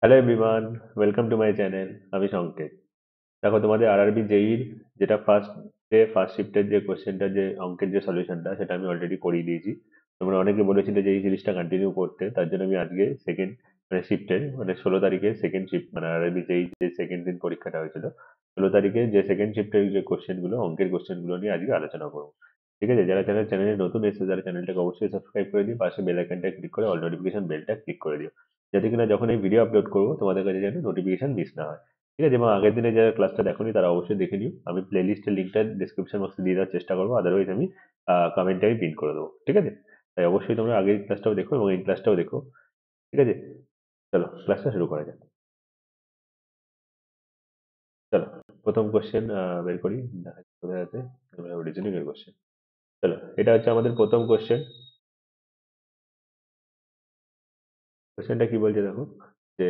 Hello everyone, welcome to my channel. আমি সংকেত। দেখো, তোমাদের আরআরবি জেইর যেটা ফার্স্ট শিফটের যে কোশ্চেনটা, যে অঙ্কের যে সলিউশনটা, সেটা আমি অলরেডি করিয়ে দিয়েছি। তোমরা অনেকে বলেছিলে যে এই সিরিজটা কন্টিনিউ করতে, তার জন্য আমি আজকে সেকেন্ড মানে শিফটের মানে 16 তারিখে সেকেন্ড শিফট মানে আরআরবি জেই যে সেকেন্ড দিন পরীক্ষাটা হয়েছিল, 16 তারিখে যে সেকেন্ড শিফটের যে কোশ্চেনগুলো, অঙ্কের কোশ্চেনগুলো নিয়ে আজকে আলোচনা করবো। ঠিক আছে? যারা চ্যানেলে নতুন এসেছে, যারা চ্যানেলটাকে অবশ্যই সাবস্ক্রাইব করে দিও, পাশে বেল আইকনটা ক্লিক করে অল নোটিফিকেশন বেলটা ক্লিক করে দিও, যাতে কিনা যখন এই ভিডিও আপলোড করবো তোমাদের কাছে যেন নোটিফিকেশন মিস না হয়। ঠিক আছে? এবং আগের দিনে যারা ক্লাসটা দেখোনি তারা অবশ্যই দেখে নিও। আমি প্লে লিস্টের লিঙ্কটা ডিসক্রিপশন বক্সে দিয়ে দেওয়ার চেষ্টা করবো, আদারওয়াইজ আমি কমেন্টে আমি পিন করে দেবো। ঠিক আছে? তাই অবশ্যই তোমরা আগের ক্লাসটাও দেখো এবং এই ক্লাসটাও দেখো। ঠিক আছে? চলো ক্লাসটা শুরু করা যাক। চলো, প্রথম কোশ্চেন বের করি। দেখা যাক কোথায় আছে। রিজনিং এর কোশ্চেন। চলো, এটা হচ্ছে আমাদের প্রথম কোশ্চেন। কোশ্চেনটা কি বলছে দেখো, যে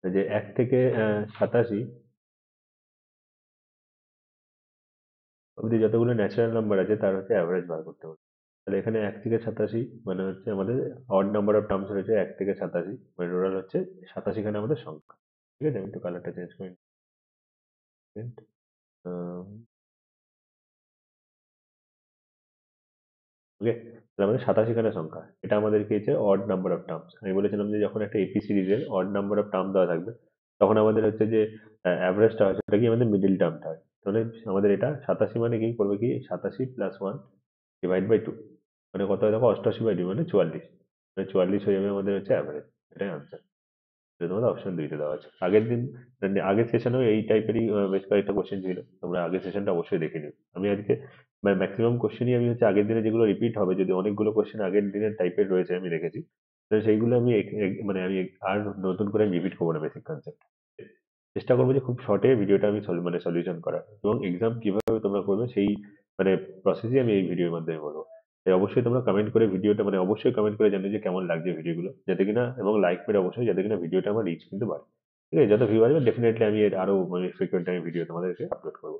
যে 1 থেকে 87 অব্দি যতগুলো ন্যাচারাল নাম্বার আছে তার হচ্ছে অ্যাভারেজ বার করতে হবে। তাহলে এখানে 1 থেকে 87 মানে হচ্ছে আমাদের অড নাম্বার অফ টার্মস রয়েছে 1 থেকে 87, মানে টোটাল হচ্ছে 87 খানে আমাদের সংখ্যা। ঠিক আছে? আমি একটু কালারটা চেঞ্জ করে ওকে। তাহলে আমাদের 87 খানা সংখ্যা, এটা আমাদেরকে হচ্ছে অড নাম্বার অফ টার্মস। আমি বলেছিলাম যে যখন একটা এপি সিরিজের অড নাম্বার অফ টার্ম দেওয়া থাকবে, তখন আমাদের হচ্ছে যে অ্যাভারেজটা হয় সেটা কি আমাদের মিডিল টার্মটা হয়। তাহলে আমাদের এটা 87 মানে কি করবে, কি 87 + 1 ডিভাইড বাই 2, মানে কত হয় দেখো, 88/2 মানে 44। মানে 44 হয়ে যাবে আমাদের হচ্ছে অ্যাভারেজ। এটাই আনসার। এটা তোমাদের অপশন 2 তে দেওয়া আছে। আগের দিন মানে আগের সেশনেও এই টাইপেরই বেশ কয়েকটা কোশ্চেন ছিল, তোমরা আগের সেশনটা অবশ্যই দেখে নিও। আমি আজকে মানে ম্যাক্সিমাম কোশ্চেনই আমি হচ্ছে আগের দিনে যেগুলো রিপিট হবে, যদি অনেকগুলো কোশ্চেন আগের দিনের টাইপের রয়েছে আমি রেখেছি, তো সেইগুলো আমি মানে আমি আর নতুন করে রিপিট করবো না বেসিক কনসেপ্ট। চেষ্টা করবো যে খুব শর্টে ভিডিওটা আমি মানে সলিউশন করার, এবং এক্সাম কিভাবে তোমরা করবে সেই মানে প্রসেসই আমি এই ভিডিওর মাধ্যমে বলবো। তাই অবশ্যই তোমরা কমেন্ট করে ভিডিওটা মানে অবশ্যই কমেন্ট করে জানিও যে কেমন লাগছে ভিডিওগুলো, যাতে কিনা, এবং লাইক করে অবশ্যই, যাতে কিনা ভিডিওটা আমার রিচ কিন্তু বাড়ে। ঠিক আছে? যত ভিউ আসবে ডেফিনেটলি আমি এর আরো মানে ফ্রিকোয়েন্ট আমি ভিডিও তোমাদেরকে আপলোড করবো।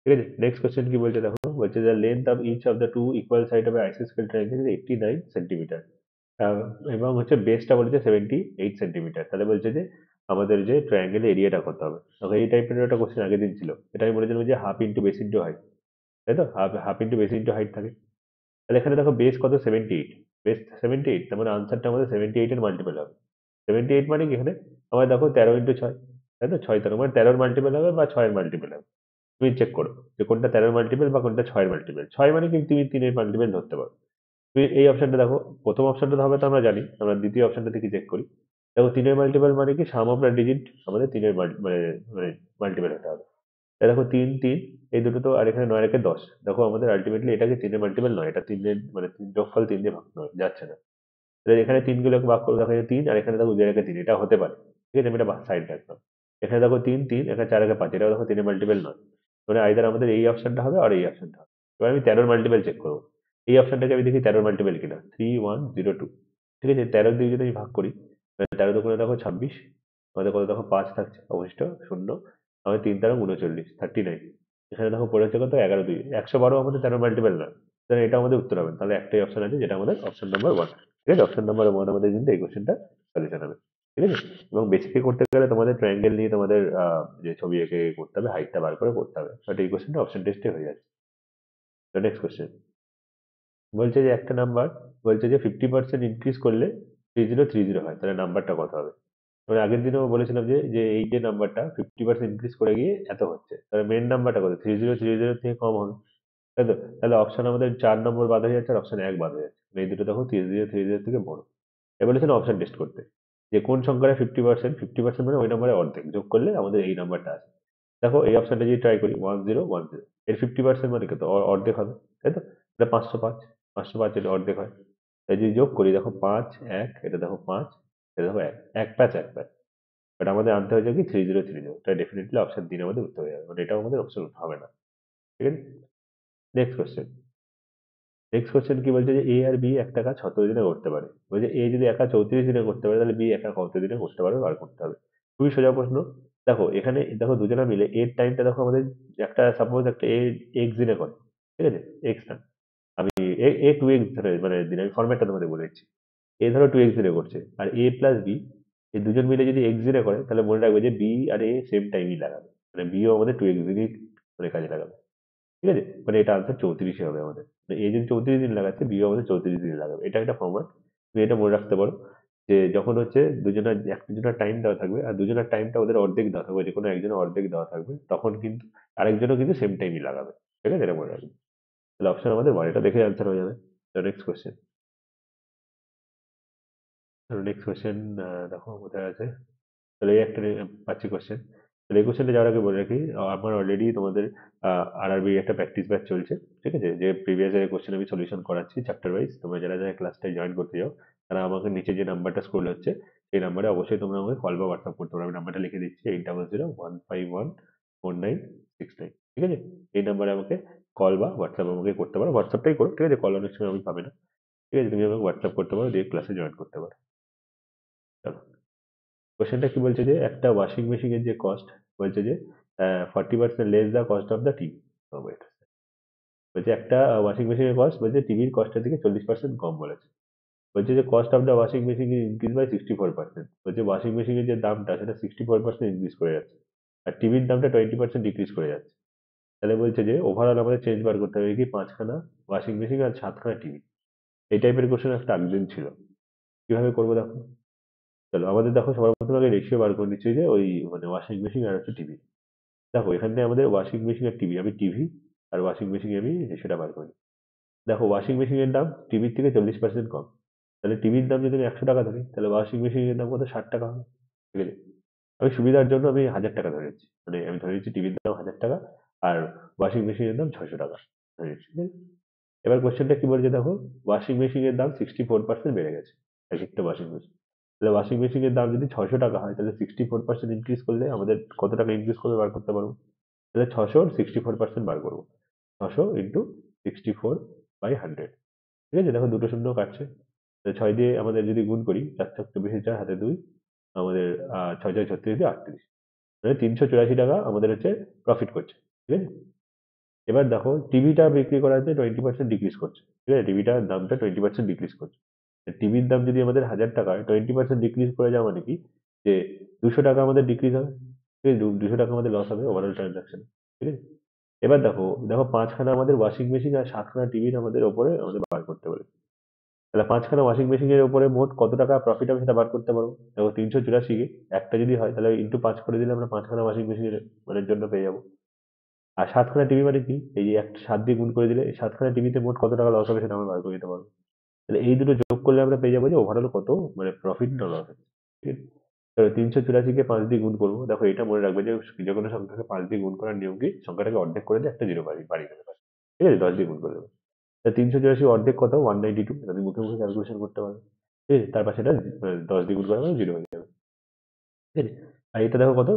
ঠিক আছে? নেক্সট কোশ্চেন কি বলছে দেখো, বলছে যে length of each of the two equal side of আইসোস্কেল ট্রায়াঙ্গেল ইজ 89 সেন্টিমিটার, এবং হচ্ছে বেসটা বলেছে 78 সেন্টিমিটার। তাহলে বলছে যে আমাদের যে ট্রায়াঙ্গেলের এরিয়াটা কত হবে। ওকে, এই টাইপের একটা কোশ্চেন আগের দিন ছিল, এটা আমি বলেছিলাম যে half into base into height. তাই তো, half half into base into height থাকে। তাহলে এখানে দেখো বেস কত, 78। বেস 78, তার মানে আনসারটা আমাদের 78 এর মাল্টিপল হবে। 78 মানে কি, এখানে আমাদের দেখো 13 × 6, তাই তো, 6 13 মানে 13 এর মাল্টিপল হবে বা 6 এর মাল্টিপল হবে। তুমি চেক করো যে কোনটা 13 এর মাল্টিপল বা কোনটা 6 এর মাল্টিপল। 6 মানে কিন্তু তুমি 3 এর মাল্টিপল ধরতে পারো। তুমি এই অপশনটা দেখো, প্রথম অপশনটা হবে তো আমরা জানি, আমরা দ্বিতীয় অপশনটা থেকে চেক করি। দেখো 3 এর মাল্টিপল মানে কি, সাম অফ দ্য ডিজিট আমাদের 3 এর মানে মানে মাল্টিপল হতে হবে। এই দেখো 3 3, এই দুটো তো, আর এখানে 9 একে 10, দেখো আমাদের আলটিমেটলি এটা কি 3 এর মাল্টিপল নয়, এটা 3 এর মানে যোগফল 3 দিয়ে ভাগ নয়, যাচ্ছে না। তাহলে এখানে 3 গুলোকে ভাগ করে দেখো 3, আর এখানে দেখো 2 একে 3, এটা হতে পারে। ঠিক আছে? আমি এটা সাইড রাখলাম। এখানে দেখো 3 3, এখানে 4 একে 5, এটাও দেখো 3 এর মাল্টিপল নয়। মানে আইদার আমাদের এই অপশনটা হবে আর এই অপশনটা হবে। এবার আমি 13 মাল্টিপল চেক করবো। এই অপশনটাকে আমি দেখি 13 মাল্টিপল কিনা, 3102। ঠিক আছে? 13 দিয়ে যদি আমি ভাগ করি, 13 দুগুণে দেখো 26, আমাদের কত দেখো 5 থাকছে অবশিষ্ট শূন্য। আমাদের 3 13 39, 39। এখানে দেখো পড়েছে কত, 11 2, 112 আমাদের 13 মাল্টিপল না। তাহলে এটা আমাদের উত্তর হবে। তাহলে একটাই অপশন আছে, যেটা আমাদের অপশন নাম্বার 1। ঠিক আছে? অপশন নাম্বার 1 আমাদের কিন্তু এই কোশ্চেনটা সলিউশন হবে। ঠিক আছে? এবং বেসিকে করতে গেলে তোমাদের ট্রায়াঙ্গেল নিয়ে তোমাদের যে ছবি এঁকে করতে হবে, হাইটটা বার করে করতে হবে, বাট এই কোশ্চেনটা অপশন টেস্টে হয়ে যাচ্ছে। তো নেক্সট কোশ্চেন বলছে যে একটা নাম্বার, বলছে যে 50% ইনক্রিজ করলে 3030 হয়, তাহলে নাম্বারটা কত হবে। মানে আগের দিনেও বলেছিলাম যে যে এই যে নাম্বারটা 50% ইনক্রিজ করে গিয়ে এত হচ্ছে, তাহলে মেন নাম্বারটা কত, 3030 থেকে কম হবে। তাই তো? তাহলে অপশন আমাদের 4 নম্বর বাদ হয়ে যাচ্ছে আর অপশন 1 বাদ হয়ে যাচ্ছে, মানে এই দুটো দেখো 3030 থেকে বড়। এবার বলেছেন অপশন টেস্ট করতে, যে কোন সংখ্যাটা 50%, মানে ওই নাম্বারে অর্ধেক যোগ করলে আমাদের এই নাম্বারটা আসে। দেখো এই অপশনটা যদি ট্রাই করি, 1010, এর 50% মানে কত, অর্ধেক হবে। তাই তো? এটা 505, 505 এর অর্ধেক হয়। তাই যদি যোগ করি, দেখো 5 1, এটা দেখো 5, এটা দেখো 1, 1 5 1 5। বাট আমাদের আনতে হয়েছে কি 3030, তাই ডেফিনেটলি অপশন 3 আমাদের উত্তর হয়ে যাবে, মানে এটাও আমাদের অপশন হবে না। ঠিক আছে? Next question. নেক্সট কোশ্চেন কি বলছে, যে এ আর বি একটা কাজ 17 দিনে করতে পারে। বলছে এ যদি একা 34 দিনে করতে পারে, তাহলে বি একা কত দিনে করতে পারবে বার করতে হবে। খুবই সোজা প্রশ্ন। দেখো এখানে দেখো দুজনে মিলে এর টাইমটা দেখো আমাদের, একটা সাপোজ একটা এ এক্স দিনে করে। ঠিক আছে? এক্স না, আমি এ এ 2x ধরে মানে দিন, আমি ফরম্যাটটা তোমাদের বলে দিচ্ছি। এ ধরো 2x জিরো করছে আর এ প্লাস বি, এই দুজন মিলে যদি x জিরো করে তাহলে মনে রাখবে যে বি আর এ সেম টাইমই লাগাবে, মানে বিও আমাদের 2x দিনই মানে কাজে লাগাবে। ঠিক আছে, মানে এটা আনসার 34 হবে আমাদের। মানে এ যদি 34 দিন লাগাচ্ছে বিও আমাদের 34 দিন লাগাবে, এটা একটা ফর্মাট। তুমি এটা মনে রাখতে পারো যে যখন হচ্ছে দুজনের একজনের টাইম দেওয়া থাকবে আর দুজনের টাইমটা ওদের অর্ধেক দেওয়া থাকবে, যে কোনো একজনের অর্ধেক দেওয়া থাকবে, তখন কিন্তু আরেকজনও কিন্তু সেম টাইমই লাগাবে। ঠিক আছে, এটা মনে রাখবে। তাহলে অপশন আমাদের বাড়িটা দেখে আনসার হয়ে যাবে। Next question. নেক্সট কোয়েশ্চেন দেখো কোথায় আছে। তাহলে এই একটা পাচ্ছি কোয়েশ্চেন। তাহলে এই কোয়েশ্চেনটা যাওয়ার আগে বলে রাখি, আমার অলরেডি তোমাদের আরআরবি একটা প্র্যাকটিস ব্যাচ চলছে। ঠিক আছে, যে প্রিভিয়াস এর কোয়েশ্চেন আমি সলিউশন করাচ্ছি চ্যাপ্টার ওয়াইজ। তোমরা যারা যারা ক্লাসটায় জয়েন করতে চাও তারা আমাকে নিচে যে নাম্বারটা স্ক্রোল হচ্ছে সেই নাম্বারে অবশ্যই তোমরা আমাকে কল বা হোয়াটসঅ্যাপ করতে পারো। আমি নাম্বারটা লিখে দিচ্ছি, 8001514969। ঠিক আছে, এই নাম্বারে আমাকে কল বা হোয়াটসঅ্যাপ আমাকে করতে পারো, হোয়াটসঅ্যাপটাই করো। ঠিক আছে, কল অনেক সময় আমি পাবে না। ঠিক আছে, তুমি আমাকে হোয়াটসঅ্যাপ করতে পারো, দিয়ে ক্লাসে জয়েন করতে পারো। চলো, কোশ্চেনটা কি বলছে যে একটা ওয়াশিং মেশিনের যে কস্ট, বলছে যে 40% less the cost of the TV. বলছে একটা ওয়াশিং মেশিনের কস্ট, বলছে টিভির কস্টের থেকে 40% কম বলেছে। বলছে যে cost of the washing machine increase by 64%। বলছে ওয়াশিং মেশিনের যে দামটা সেটা 64% ইনক্রিজ করে যাচ্ছে আর টিভির দামটা 20% ডিক্রিজ করে যাচ্ছে। তাহলে বলছে যে ওভারঅল আমাদের চেঞ্জ বার করতে হবে কি 5খানা ওয়াশিং মেশিন আর 7খানা টিভি। এই টাইপের কোশ্চেন একটা আগের ছিল। কিভাবে করবো দেখো। চলো আমাদের দেখো সবার প্রথমে আগে রেশিও বার করে নিচ্ছি যে ওই মানে ওয়াশিং মেশিন আর হচ্ছে টিভি। দেখো এখানে আমাদের ওয়াশিং মেশিন আর টিভি, আমি টিভি আর ওয়াশিং মেশিন আমি সেটা বার করি। দেখো ওয়াশিং মেশিনের দাম টিভির থেকে 40% কম। তাহলে টিভির দাম যদি আমি 100 টাকা ধরি তাহলে ওয়াশিং মেশিনের দাম কত, 60 টাকা হবে। ঠিক আছে, আমি সুবিধার জন্য আমি 1000 টাকা ধরে নিচ্ছি, মানে আমি ধরে নিচ্ছি টিভির দাম 1000 টাকা আর ওয়াশিং মেশিনের দাম 600 টাকা ধরে নিচ্ছি। ঠিক আছে? এবার কোশ্চেনটা কি বলছে দেখো, ওয়াশিং মেশিনের দাম 64% বেড়ে গেছে এক একটা ওয়াশিং মেশিন। তাহলে ওয়াশিং মেশিনের দাম যদি 600 টাকা হয় তাহলে 64% ইনক্রিজ করলে আমাদের কত টাকা ইনক্রিজ করবে বার করতে পারবো। তাহলে 600 64% বার করবো। 600 × 64/100। ঠিক আছে, দেখো দুটো শূন্য কাটছে। তাহলে 6 দিয়ে আমাদের যদি গুণ করি, 4 4 24 4 হাতে 2, আমাদের 6 6 36 দিয়ে 38, মানে 384 টাকা আমাদের হচ্ছে প্রফিট করছে। ঠিক আছে, এবার দেখো টিভিটা বিক্রি করাতে 20% ডিক্রিজ করছে। ঠিক আছে, টিভিটার দামটা 20% ডিক্রিজ করছে। টিভির দাম যদি আমাদের 1000 টাকা হয় 20% ডিক্রিজ করে যাওয়া মানে কি যে 200 টাকা আমাদের ডিক্রিজ হবে। ঠিক আছে, 200 টাকা আমাদের লস হবে ওভারঅল ট্রানজাকশন। ঠিক আছে, এবার দেখো দেখো 5খানা আমাদের ওয়াশিং মেশিন আর 7খানা টিভির আমাদের ওপরে আমাদের বার করতে পারে। তাহলে 5খানা ওয়াশিং মেশিনের উপরে মোট কত টাকা প্রফিট হবে সেটা বার করতে পারবো। দেখো 384 একটা যদি হয় তাহলে ইন্টু 5 করে দিলে আমরা 5খানা ওয়াশিং মেশিনের মানে জন্য পেয়ে যাবো। আর 7খানা টিভি মানে কি, এই যে একটা 7 দিয়ে গুণ করে দিলে এই 7খানা টিভিতে মোট কত টাকা লস হবে সেটা আমরা বার করে দিতে পারবো। তাহলে এই দুটো যোগ করলে আমরা পেয়ে যাবো যে ওভারঅল কত মানে প্রফিট না লস আছে। ঠিক আছে, তাহলে 384-কে 5 দিয়ে গুণ করবো। দেখো এটা মনে রাখবে যে যে কোনো সংখ্যাকে 5 দিয়ে গুণ করার নিয়ম কি, সংখ্যাটাকে অর্ধেক করে দিয়ে একটা জিরো বাড়িয়ে দেবে ব্যাস। ঠিক আছে, 10 দিয়ে গুণ করে দেবে। তা 384 অর্ধেক কত, 192। তুমি মুখে মুখে ক্যালকুলেশন করতে পারবে। ঠিক আছে, তারপর সেটা 10 দিয়ে গুণ করা মানে জিরো হয়ে যাবে। ঠিক আছে, আর এটা দেখো কত,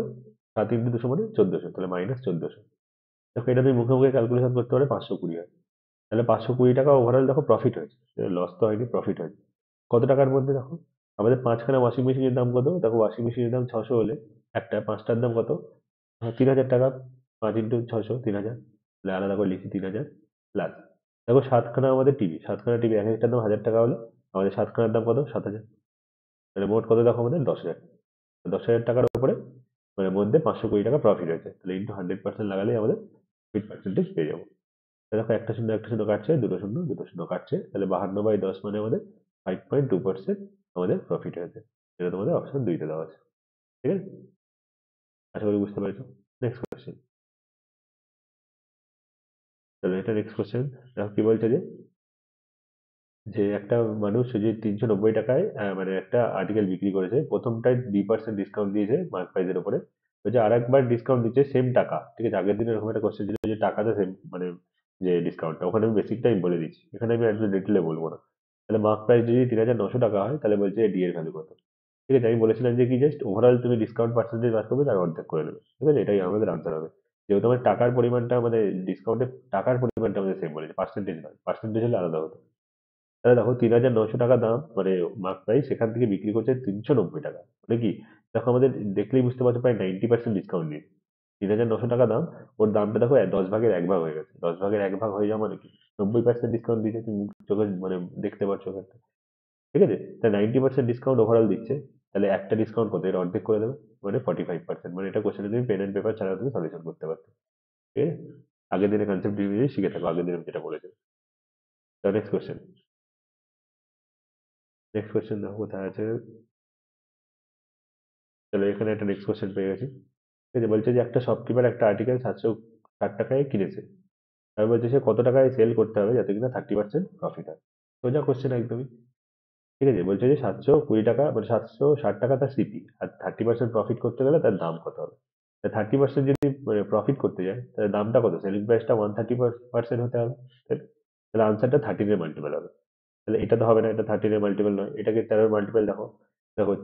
7 × 200 মানে 1400, তাহলে -1400। দেখো এটা তুমি মুখে মুখে ক্যালকুলেশন করতে পারলে 520 হয়। তাহলে 520 টাকা ওভারঅল দেখো প্রফিট হয়েছে, লস তো হয়নি, প্রফিট হয়েছে। কত টাকার মধ্যে দেখো, আমাদের 5খানা ওয়াশিং মেশিনের দাম কত, দেখো ওয়াশিং মেশিনের দাম 600 হলে একটা 5টার দাম কত, 3000 টাকা। 5 × 600 3000, তাহলে আলাদা করে লিখি 3000 প্লাস। দেখো 7খানা আমাদের টিভি, 7খানা টিভি এক একটার দাম 1000 টাকা হলে আমাদের 7খানার দাম কত, 7000। তাহলে মোট কত দেখো আমাদের 10,000। 10,000 টাকার উপরে মানে মধ্যে 520 টাকা প্রফিট হয়েছে, তাহলে ইন্টু 100% লাগালেই আমাদের প্রফিট পার্সেন্টেজ পেয়ে যাবো। দেখো একটা শূন্য কাটছে, দুটো শূন্য দুটো শূন্য কাটছে, তাহলে 52/10 মানে আমাদের 5.2% আমাদের প্রফিট হয়েছে। এটা তোমাদের অপশন 2-তে দেওয়া আছে। ঠিক আছে, আশা করি বুঝতে পেরেছো। Next question. তাহলে এটা নেক্সট কোয়েশ্চেন। দেখো কি বলছে যে যে একটা মানুষ যে 390 টাকায় মানে একটা আর্টিকেল বিক্রি করেছে, প্রথমটায় 2% ডিসকাউন্ট দিয়েছে মার্ক প্রাইসের উপরে। বলছে আর একবার ডিসকাউন্ট দিচ্ছে সেম টাকা। ঠিক আছে, আগের দিন এরকম একটা কোশ্চেন ছিল যে টাকাটা সেম মানে যে ডিসকাউন্টটা, ওখানে আমি বেসিকটাই বলে দিচ্ছি, এখানে আমি একদম ডিটেলে বলবো না। তাহলে মার্ক প্রাইস যদি 3,900 টাকা হয় তাহলে বলছে ডি এর ভ্যালু কত। ঠিক আছে, আমি বলেছিলাম যে কি জাস্ট ওভারঅল তুমি ডিসকাউন্ট পার্সেন্টেজ বার করবে তার অর্ধেক করে নেবে। ঠিক আছে, এটাই আমাদের আনসার হবে। যেহেতু আমার টাকার পরিমাণটা মানে ডিসকাউন্টের টাকার পরিমাণটা আমাদের সেম বলেছে, পার্সেন্টেজ নয়, পার্সেন্টেজ হলে আলাদা হতো। তাহলে দেখো 3,900 টাকা দাম মানে মার্ক প্রাইস, সেখান থেকে বিক্রি করছে 390 টাকা, মানে কি দেখো আমাদের দেখলেই বুঝতে পারছো প্রায় 90% ডিসকাউন্ট দিয়ে 3,900 টাকা দাম। ওর দামটা দেখো 10 ভাগের 1 ভাগ হয়ে গেছে, 10 ভাগের 1 ভাগ হয়ে যাওয়া মানে কি 90% ডিসকাউন্ট দিয়েছে, তুমি চোখে মানে দেখতে পাচ্ছ ওখানে। ঠিক আছে? তাহলে 90% ডিসকাউন্ট ওভারঅল দিচ্ছে। তাহলে একটা ডিসকাউন্ট কত? এর অর্ধেক করে দেবে। মানে 45%। মানে এটা কোশ্চেনে তুমি পেন অ্যান্ড পেপার ছাড়াও তুমি সলিউশন করতে পারছো। ঠিক আছে? আগের দিনের কনসেপ্ট যদি শিখে থাকো, আগের দিনে আমি যেটা বলেছি। তো নেক্সট কোশ্চেন। নেক্সট কোশ্চেন দেখো কোথায় আছে। চলো এখানে একটা নেক্সট কোশ্চেন পেয়ে গেছি। ঠিক আছে? বলছে যে একটা শপকিপার একটা আর্টিকেল 760 টাকায় কিনেছে। আমি বলছি সে কত টাকায় সেল করতে হবে যাতে কিনা 30% প্রফিট হয়। সোজা কোশ্চেন একদমই। ঠিক আছে? বলছে যে 720 টাকা মানে 760 টাকা তার সিপি, আর 30% প্রফিট করতে গেলে তার দাম কত হবে। 30% যদি মানে প্রফিট করতে যায় তাহলে দামটা কত? সেলিং প্রাইসটা 130% হতে হবে। তাই- তাহলে আনসারটা 13 এর মাল্টিপল হবে। তাহলে এটা তো হবে না, এটা 13 এর মাল্টিপল নয়, এটাকে 13 এর মাল্টিপল দেখো। দেখো,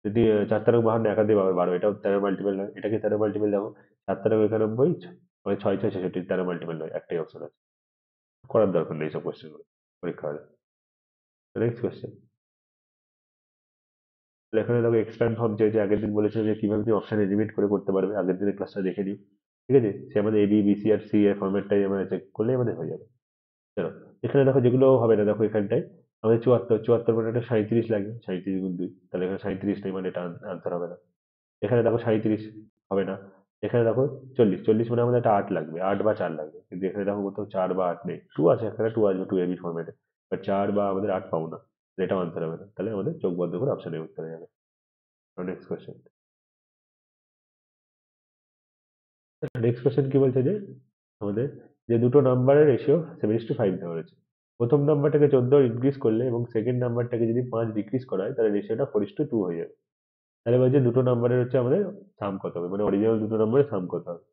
যদি 4 তারক বাহান্ন একাধিক বারো বারো, এটাও 13 মাল্টিপল নয়, এটাকে 13 মাল্টিপল দেখো। 7 তারক 91, মানে 6 6 66, 13 মাল্টিপল নয়, একটাই অপশন আছে। করার দরকার নেই সব কোশ্চেন গুলো পরীক্ষা হলে। Next question. এখানে দেখো এক্সপ্যান্ড ফর্ম চেয়েছে। আগের দিন বলেছে যে কিভাবে তুমি অপশন এলিমিনেট করে করতে পারবে, আগের দিনের ক্লাসটা দেখে নিও। ঠিক আছে? সে আমাদের A B B C R C এর ফর্মেটটাই আমরা চেক করলেই আমাদের হয়ে যাবে। চলো, এখানে দেখো যেগুলো হবে না, দেখো এখানটায় আমাদের 74 মানে একটা 37 লাগবে, 37 × 2, তাহলে এখানে 37 নেই, মানে এটা আনসার হবে না। এখানে দেখো 37 হবে না। এখানে দেখো 40 মানে আমাদের একটা 8 লাগবে, 8 বা 4 লাগবে, কিন্তু এখানে দেখো কোথাও 4 বা 8 নেই। 2 আছে, এখানে 2 আসবে, 2 AB ফর্মেটে, বাট 4 বা আমাদের 8 পাবো না। এটাও আনসার হবে না, তাহলে আমাদের চোখ বন্ধ করে অপশনে উত্তর হয়ে যাবে। Next question. নেক্সট কোয়েশ্চেন কি বলছে যে আমাদের যে দুটো নাম্বারের রেশিও 7:5 দেওয়া হয়েছে। প্রথম নাম্বারটাকে 14 ইনক্রিজ করলে এবং সেকেন্ড নাম্বারটাকে যদি 5 ডিক্রিজ করা হয় তাহলে রেশিওটা 4:2 হয়ে যাবে। তাহলে বলছে দুটো নাম্বারের হচ্ছে আমাদের সাম কত হবে, মানে অরিজিনাল দুটো নাম্বারের সাম কত হবে।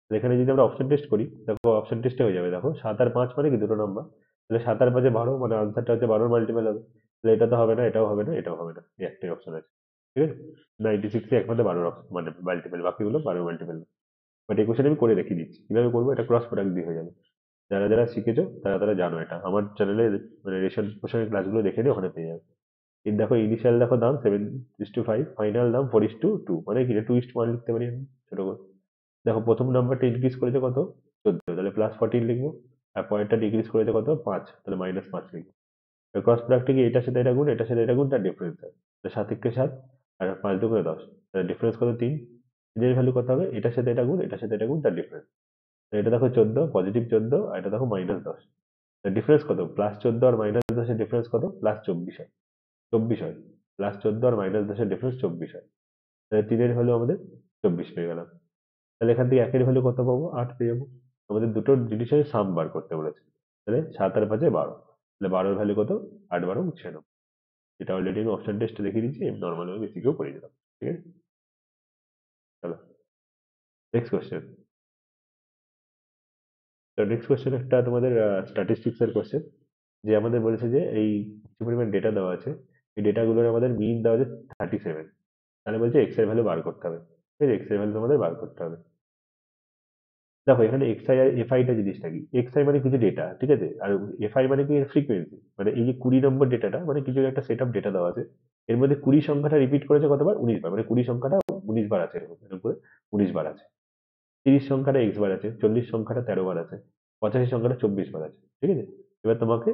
তো এখানে যদি আমরা অপশন টেস্ট করি, দেখো অপশন টেস্টে হয়ে যাবে। দেখো 7 আর 5 মানে কি দুটো নাম্বার, তাহলে 7 আর 5 12, মানে আনসারটা হচ্ছে 12 মাল্টিপল হবে। তাহলে এটা তো হবে না, এটাও হবে না, এটাও হবে না, এই একটাই অপশন আছে। ঠিক আছে? 96 একমাত্র 12 মানে মাল্টিপল, বাকিগুলো 12 মাল্টিপল। বাট এই কোশ্চেন আমি করে দেখিয়ে দিচ্ছি কিভাবে করবো, এটা ক্রস প্রোডাক্ট দিয়ে হয়ে যাবে। যারা যারা শিখেছো তারা তারা জানো, এটা আমার চ্যানেলে মানে রেশন কোশ্চেনের ক্লাসগুলো দেখে নিয়ে ওখানে পেয়ে যাবে। এই দেখো ইনিশিয়াল দেখো দাম 7:5, ফাইনাল দাম 4:2, মানে কি 2:1 লিখতে পারি আমি ছোট করে। দেখো প্রথম নাম্বারটা ইনক্রিজ করেছে কত? 14, তাহলে +14 লিখবো। আর পরেরটা ডিক্রিজ করেছে কত? 5, তাহলে -5 লিখবো। ক্রস প্রোডাক্টে কি এটার সাথে এটা গুণ, এটার সাথে এটা গুণ, তার ডিফারেন্স হয়। তো 7 × 7 আর 5 × 2 = 10, তাহলে ডিফারেন্স কত? 3। এদের ভ্যালু কত হবে? এটার সাথে এটা গুণ, এটার সাথে এটা গুণ, তার ডিফারেন্স। এটা দেখো 14, +14, আর এটা দেখো -10। ডিফারেন্স কত? +14 আর -10 এর ডিফারেন্স কত? +24 হয়। 24 হয়। +14 আর -10 এর ডিফারেন্স 24 হয়। তাহলে 3 এর ভ্যালু আমাদের 24 পেয়ে গেলাম। তাহলে এখান থেকে একের ভ্যালু কত পাবো? 8 পেয়ে যাবো। আমাদের দুটো জিনিসের সাম বার করতে বলেছে। তাহলে 7 আর 5 12, তাহলে 12 এর ভ্যালু কত? 8 12 96। এটা অলরেডি আমি অপশন টেস্টে দেখিয়ে দিচ্ছি, নর্মাল ভাবে বেসিকেও করে দিলাম। ঠিক আছে? চলো নেক্সট কোয়েশ্চেন। তো নেক্সট কোয়েশ্চেন একটা তোমাদের স্ট্যাটিস্টিক্স এর কোয়েশ্চেন। যে আমাদের বলেছে যে এই কিছু পরিমাণ ডেটা দেওয়া আছে, এই ডেটাগুলোর আমাদের মিন দেওয়া আছে 37। তাহলে বলছে এক্স এর ভ্যালু বার করতে হবে। ঠিক আছে? এক্স এর ভ্যালু আমাদের বার করতে হবে। দেখো এখানে এক্সআই আর এফআইটা জিনিসটা কি? এক্সআই মানে কিছু ডেটা, ঠিক আছে, আর এফআই মানে কি? ফ্রিকোয়েন্সি। মানে এই যে 20 নম্বর ডেটাটা, মানে কিছু একটা সেট অফ ডেটা দেওয়া আছে, এর মধ্যে 20 সংখ্যাটা রিপিট করেছে কতবার? 19 বার, মানে 20 সংখ্যাটা 19 বার আছে, এরকম এরকম করে 19 বার আছে। 30 সংখ্যাটা এক্স বার আছে, 40 সংখ্যাটা 13 বার আছে, 85 সংখ্যাটা 24 বার আছে। ঠিক আছে? এবার তোমাকে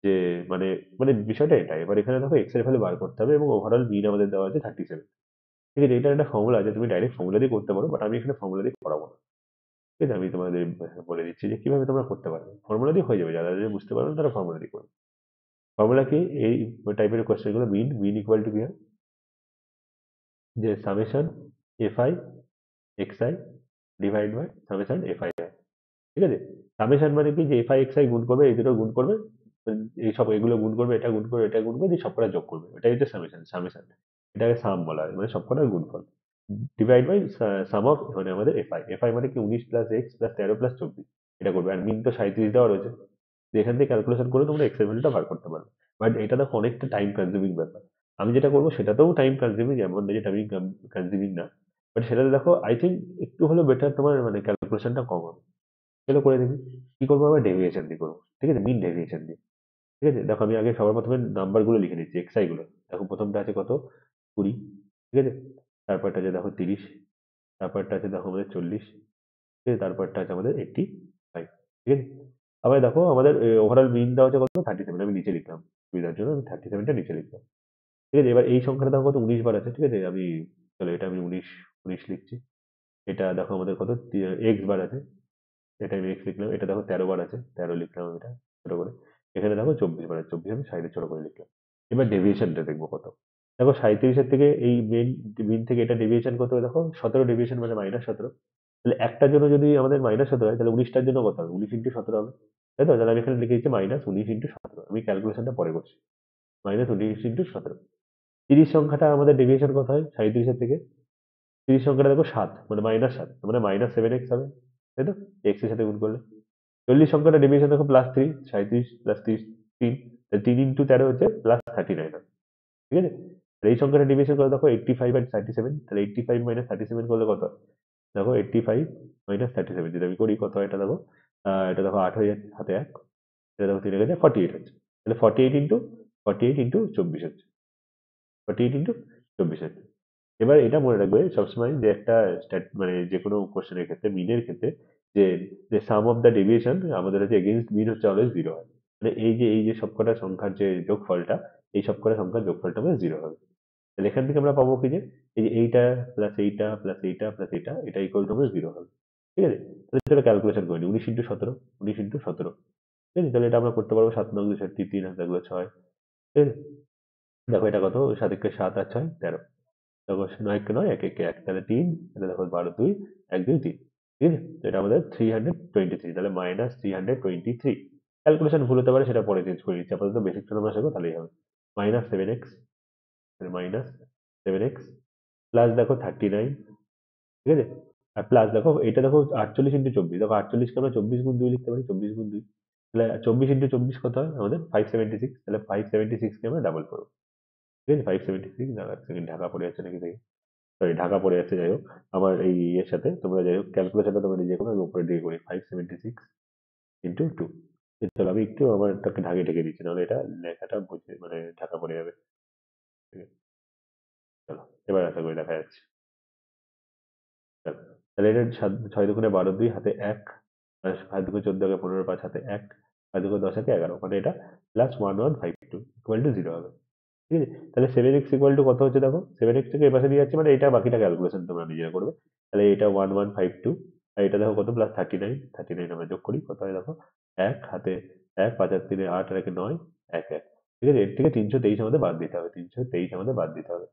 যে মানে মানে বিষয়টা এটা, এবার এখানে দেখো এক্স এর ভ্যালু বার করতে হবে এবং ওভারঅল মিন আমাদের দেওয়া আছে 37। ঠিক আছে? এটার একটা ফর্মুলা আছে, তুমি ডাইরেক্ট ফর্মুলা দিয়ে করতে পারো, বাট আমি এখানে ফর্মুলা দিয়ে করাবো না। ঠিক আছে? আমি তোমাদের বলে দিচ্ছি যে কিভাবে তোমরা করতে পারবে। ফর্মুলা দিয়ে হয়ে যাবে, যারা যারা বুঝতে পারবে না তারা ফর্মুলা দিয়ে করবে। ফর্মুলা কি? এই টাইপের কোশ্চেন গুলো, মিন মিন ইকুয়াল টু কি হয়, যে summation fi xi divide by summation fi. ঠিক আছে? সামেশন মানে কি? যে এফআই এক্সআই গুণ করবে, এই দুটো গুণ করবে, এই সব এগুলো গুণ করবে, এটা গুণ করবে, এটা গুণ করবে, দিয়ে সবকটা যোগ করবে, এটাই হচ্ছে সামেশন। সামেশন এটাকে সাম বলা হয়, মানে সবকটার গুণফল। ডিভাইড বাই সাম অফ মানে আমাদের এফআই। এফআই মানে কি? 19 + x + 13 + 24, এটা করবে। আর মিন তো 37 দেওয়া রয়েছে, তো এখান থেকে ক্যালকুলেশন করে তোমরা এক্স এর ভ্যালুটা বার করতে পারবে। বাট এটা দেখো অনেকটা টাইম কনজিউমিং ব্যাপার। আমি যেটা করবো সেটাতেও টাইম কনজিউমিং, এমন না যে টাইম কনজিউমিং না, বাট সেটাতে দেখো আই থিঙ্ক একটু হলেও বেটার, তোমার মানে ক্যালকুলেশনটা কম হবে। চলো করে দেখি। কি করবো? আবার ডেভিয়েশন দিয়ে করবো। ঠিক আছে? মিন ডেভিয়েশন দিয়ে। ঠিক আছে? দেখো আমি আগে সবার প্রথমে নাম্বার গুলো লিখে নিচ্ছি, এক্সআই গুলো। দেখো প্রথমটা আছে কত? 20। ঠিক আছে? তারপরটা আছে দেখো 30। তারপরটা আছে দেখো আমাদের 40। ঠিক আছে? তারপরটা আছে আমাদের 85। ঠিক আছে? আবার দেখো আমাদের ওভারঅল মিন দেওয়া হচ্ছে কত? 37, আমি নিচে লিখলাম। সুবিধার জন্য আমি 37টা নিচে লিখলাম। ঠিক আছে? এবার এই সংখ্যাটা দেখো কত 19 বার আছে। ঠিক আছে? চলো এটা আমি 19 লিখছি। এটা দেখো আমাদের কত x বার আছে। এটা আমি x লিখলাম। এটা দেখো 13 বার আছে। 13 লিখলাম আমি এটা ছোট করে। এখানে দেখো 24 বার আছে। 24 আমি সাইডে ছোট করে লিখলাম। এবার ডেভিয়েশনটা দেখবো কত। দেখো 37 এর থেকে এই মিন থেকে এটা ডেভিয়েশন কত হয় দেখো 17 ডেভিয়েশন মানে -17। তাহলে একটার জন্য যদি আমাদের -17 হয় তাহলে 19টার জন্য কত হবে? 19 ইন্টু 17 হবে। তাই তো? তাহলে আমি এখানে লিখে দিচ্ছি -19 ইন্টু 17। আমি ক্যালকুলেশনটা পরে করছি। -19 ইন্টু 17। 30 সংখ্যাটা আমাদের ডেভিয়েশন কত হয় 37 এর থেকে? 30 সংখ্যাটা দেখো 7 মানে -7 মানে -7x হবে। তাই তো? x এর সাথে গুণ করলে। 40 সংখ্যাটা ডেভিয়েশন দেখো +3 37 +30 3 3 ইন্টু 13 হচ্ছে +39 হবে। ঠিক আছে? আর এই সংখ্যাটা ডেভিয়েশন করে দেখো 85 আর 37 তাহলে 85 মাইনাস 37 করলে কত হয়? দেখো 85 মাইনাস 37 যদি আমি করি কত হয় এটা দেখো এটা দেখো 8 হয়ে যাচ্ছে হাতে 1 এটা দেখো 3 এর কাছে 48 হচ্ছে। তাহলে 48 ইন্টু 24 হচ্ছে। 48 ইন্টু 24 হচ্ছে। এবার এটা মনে রাখবে সবসময় যে একটা মানে যে কোনো কোশ্চেনের ক্ষেত্রে মিনের ক্ষেত্রে যে যে সাম অফ দ্য ডেভিয়েশন আমাদের হচ্ছে এগেইনস্ট মিন হচ্ছে অলওয়েজ জিরো হয়। মানে এই যে সবকটা সংখ্যার যে যোগফলটা এই সবকটা সংখ্যার যোগফলটা আমাদের জিরো হবে। তাহলে এখান থেকে আমরা পাবো কি যে এই যে এইটা প্লাস এইটা প্লাস এইটা প্লাস এইটা এটা ইকুয়াল টু আমাদের জিরো হবে। ঠিক আছে? তাহলে চলো ক্যালকুলেশন করে নিই 19 ইন্টু 17 19 ইন্টু 17। ঠিক আছে? তাহলে এটা আমরা করতে পারবো 7 নং 62 3 হাতে লাগলো 6। ঠিক আছে? দেখো এটা কত 7 একে 7 আর 6 13। দেখো 9 একে 9 1 একে 1 তাহলে 3 এটা দেখো 12 2 1 2 3। ঠিক আছে? তো এটা আমাদের 323 তাহলে -323। ক্যালকুলেশন ভুল হতে পারে সেটা পরে চেঞ্জ করে নিচ্ছি আপাতত বেসিকটা আমরা শেখো তাহলেই হবে। -7x -7x প্লাস দেখো 39। ঠিক আছে? আর প্লাস দেখো এটা দেখো 48 ইন্টু 24 দেখো 48 কে আমরা 24 গুণ 2 লিখতে পারি 24 গুণ 2। তাহলে 24 ইন্টু 24 কত হয় আমাদের 576 তাহলে 576 কে আমরা ডাবল করবো। ঠিক আছে? 576 দাঁড়া এক সেকেন্ড ঢাকা পড়ে যাচ্ছে নাকি দেখি। সরি ঢাকা পড়ে যাচ্ছে যাই হোক। আমার এই ইয়ের সাথে তোমরা যাই হোক ক্যালকুলেশনটা তোমরা নিজে করো আমি উপরে দিকে করি 576 ইন্টু 2। চলো আমি একটু আমারটাকে ঢেকে দিচ্ছি নাহলে এটা লেখাটা বুঝে মানে ঢাকা পড়ে যাবে। ঠিক আছে? চলো এবার আশা করি দেখা যাচ্ছে। চলো তাহলে এটা 6 দুগুণে 12 2 হাতে 1 5 দুগুণে 14 একে 15 5 হাতে 1 5 দুগুণে 10 একে 11 মানে এটা +1152 ইকুয়াল টু 0 হবে। ঠিক আছে? তাহলে 7x ইকুয়াল টু কত হচ্ছে দেখো 7x থেকে এ পাশে নিয়ে যাচ্ছে মানে এটা বাকিটা ক্যালকুলেশন তোমরা নিজেরা করবে। তাহলে এটা 1152 আর এটা দেখো কত +39 আমরা যোগ করি কত হয় দেখো 1 হাতে 1 5 আর 3 8 আর 1 9 1 1। ঠিক আছে? এর থেকে 323 আমাদের বাদ দিতে হবে 323 আমাদের বাদ দিতে হবে।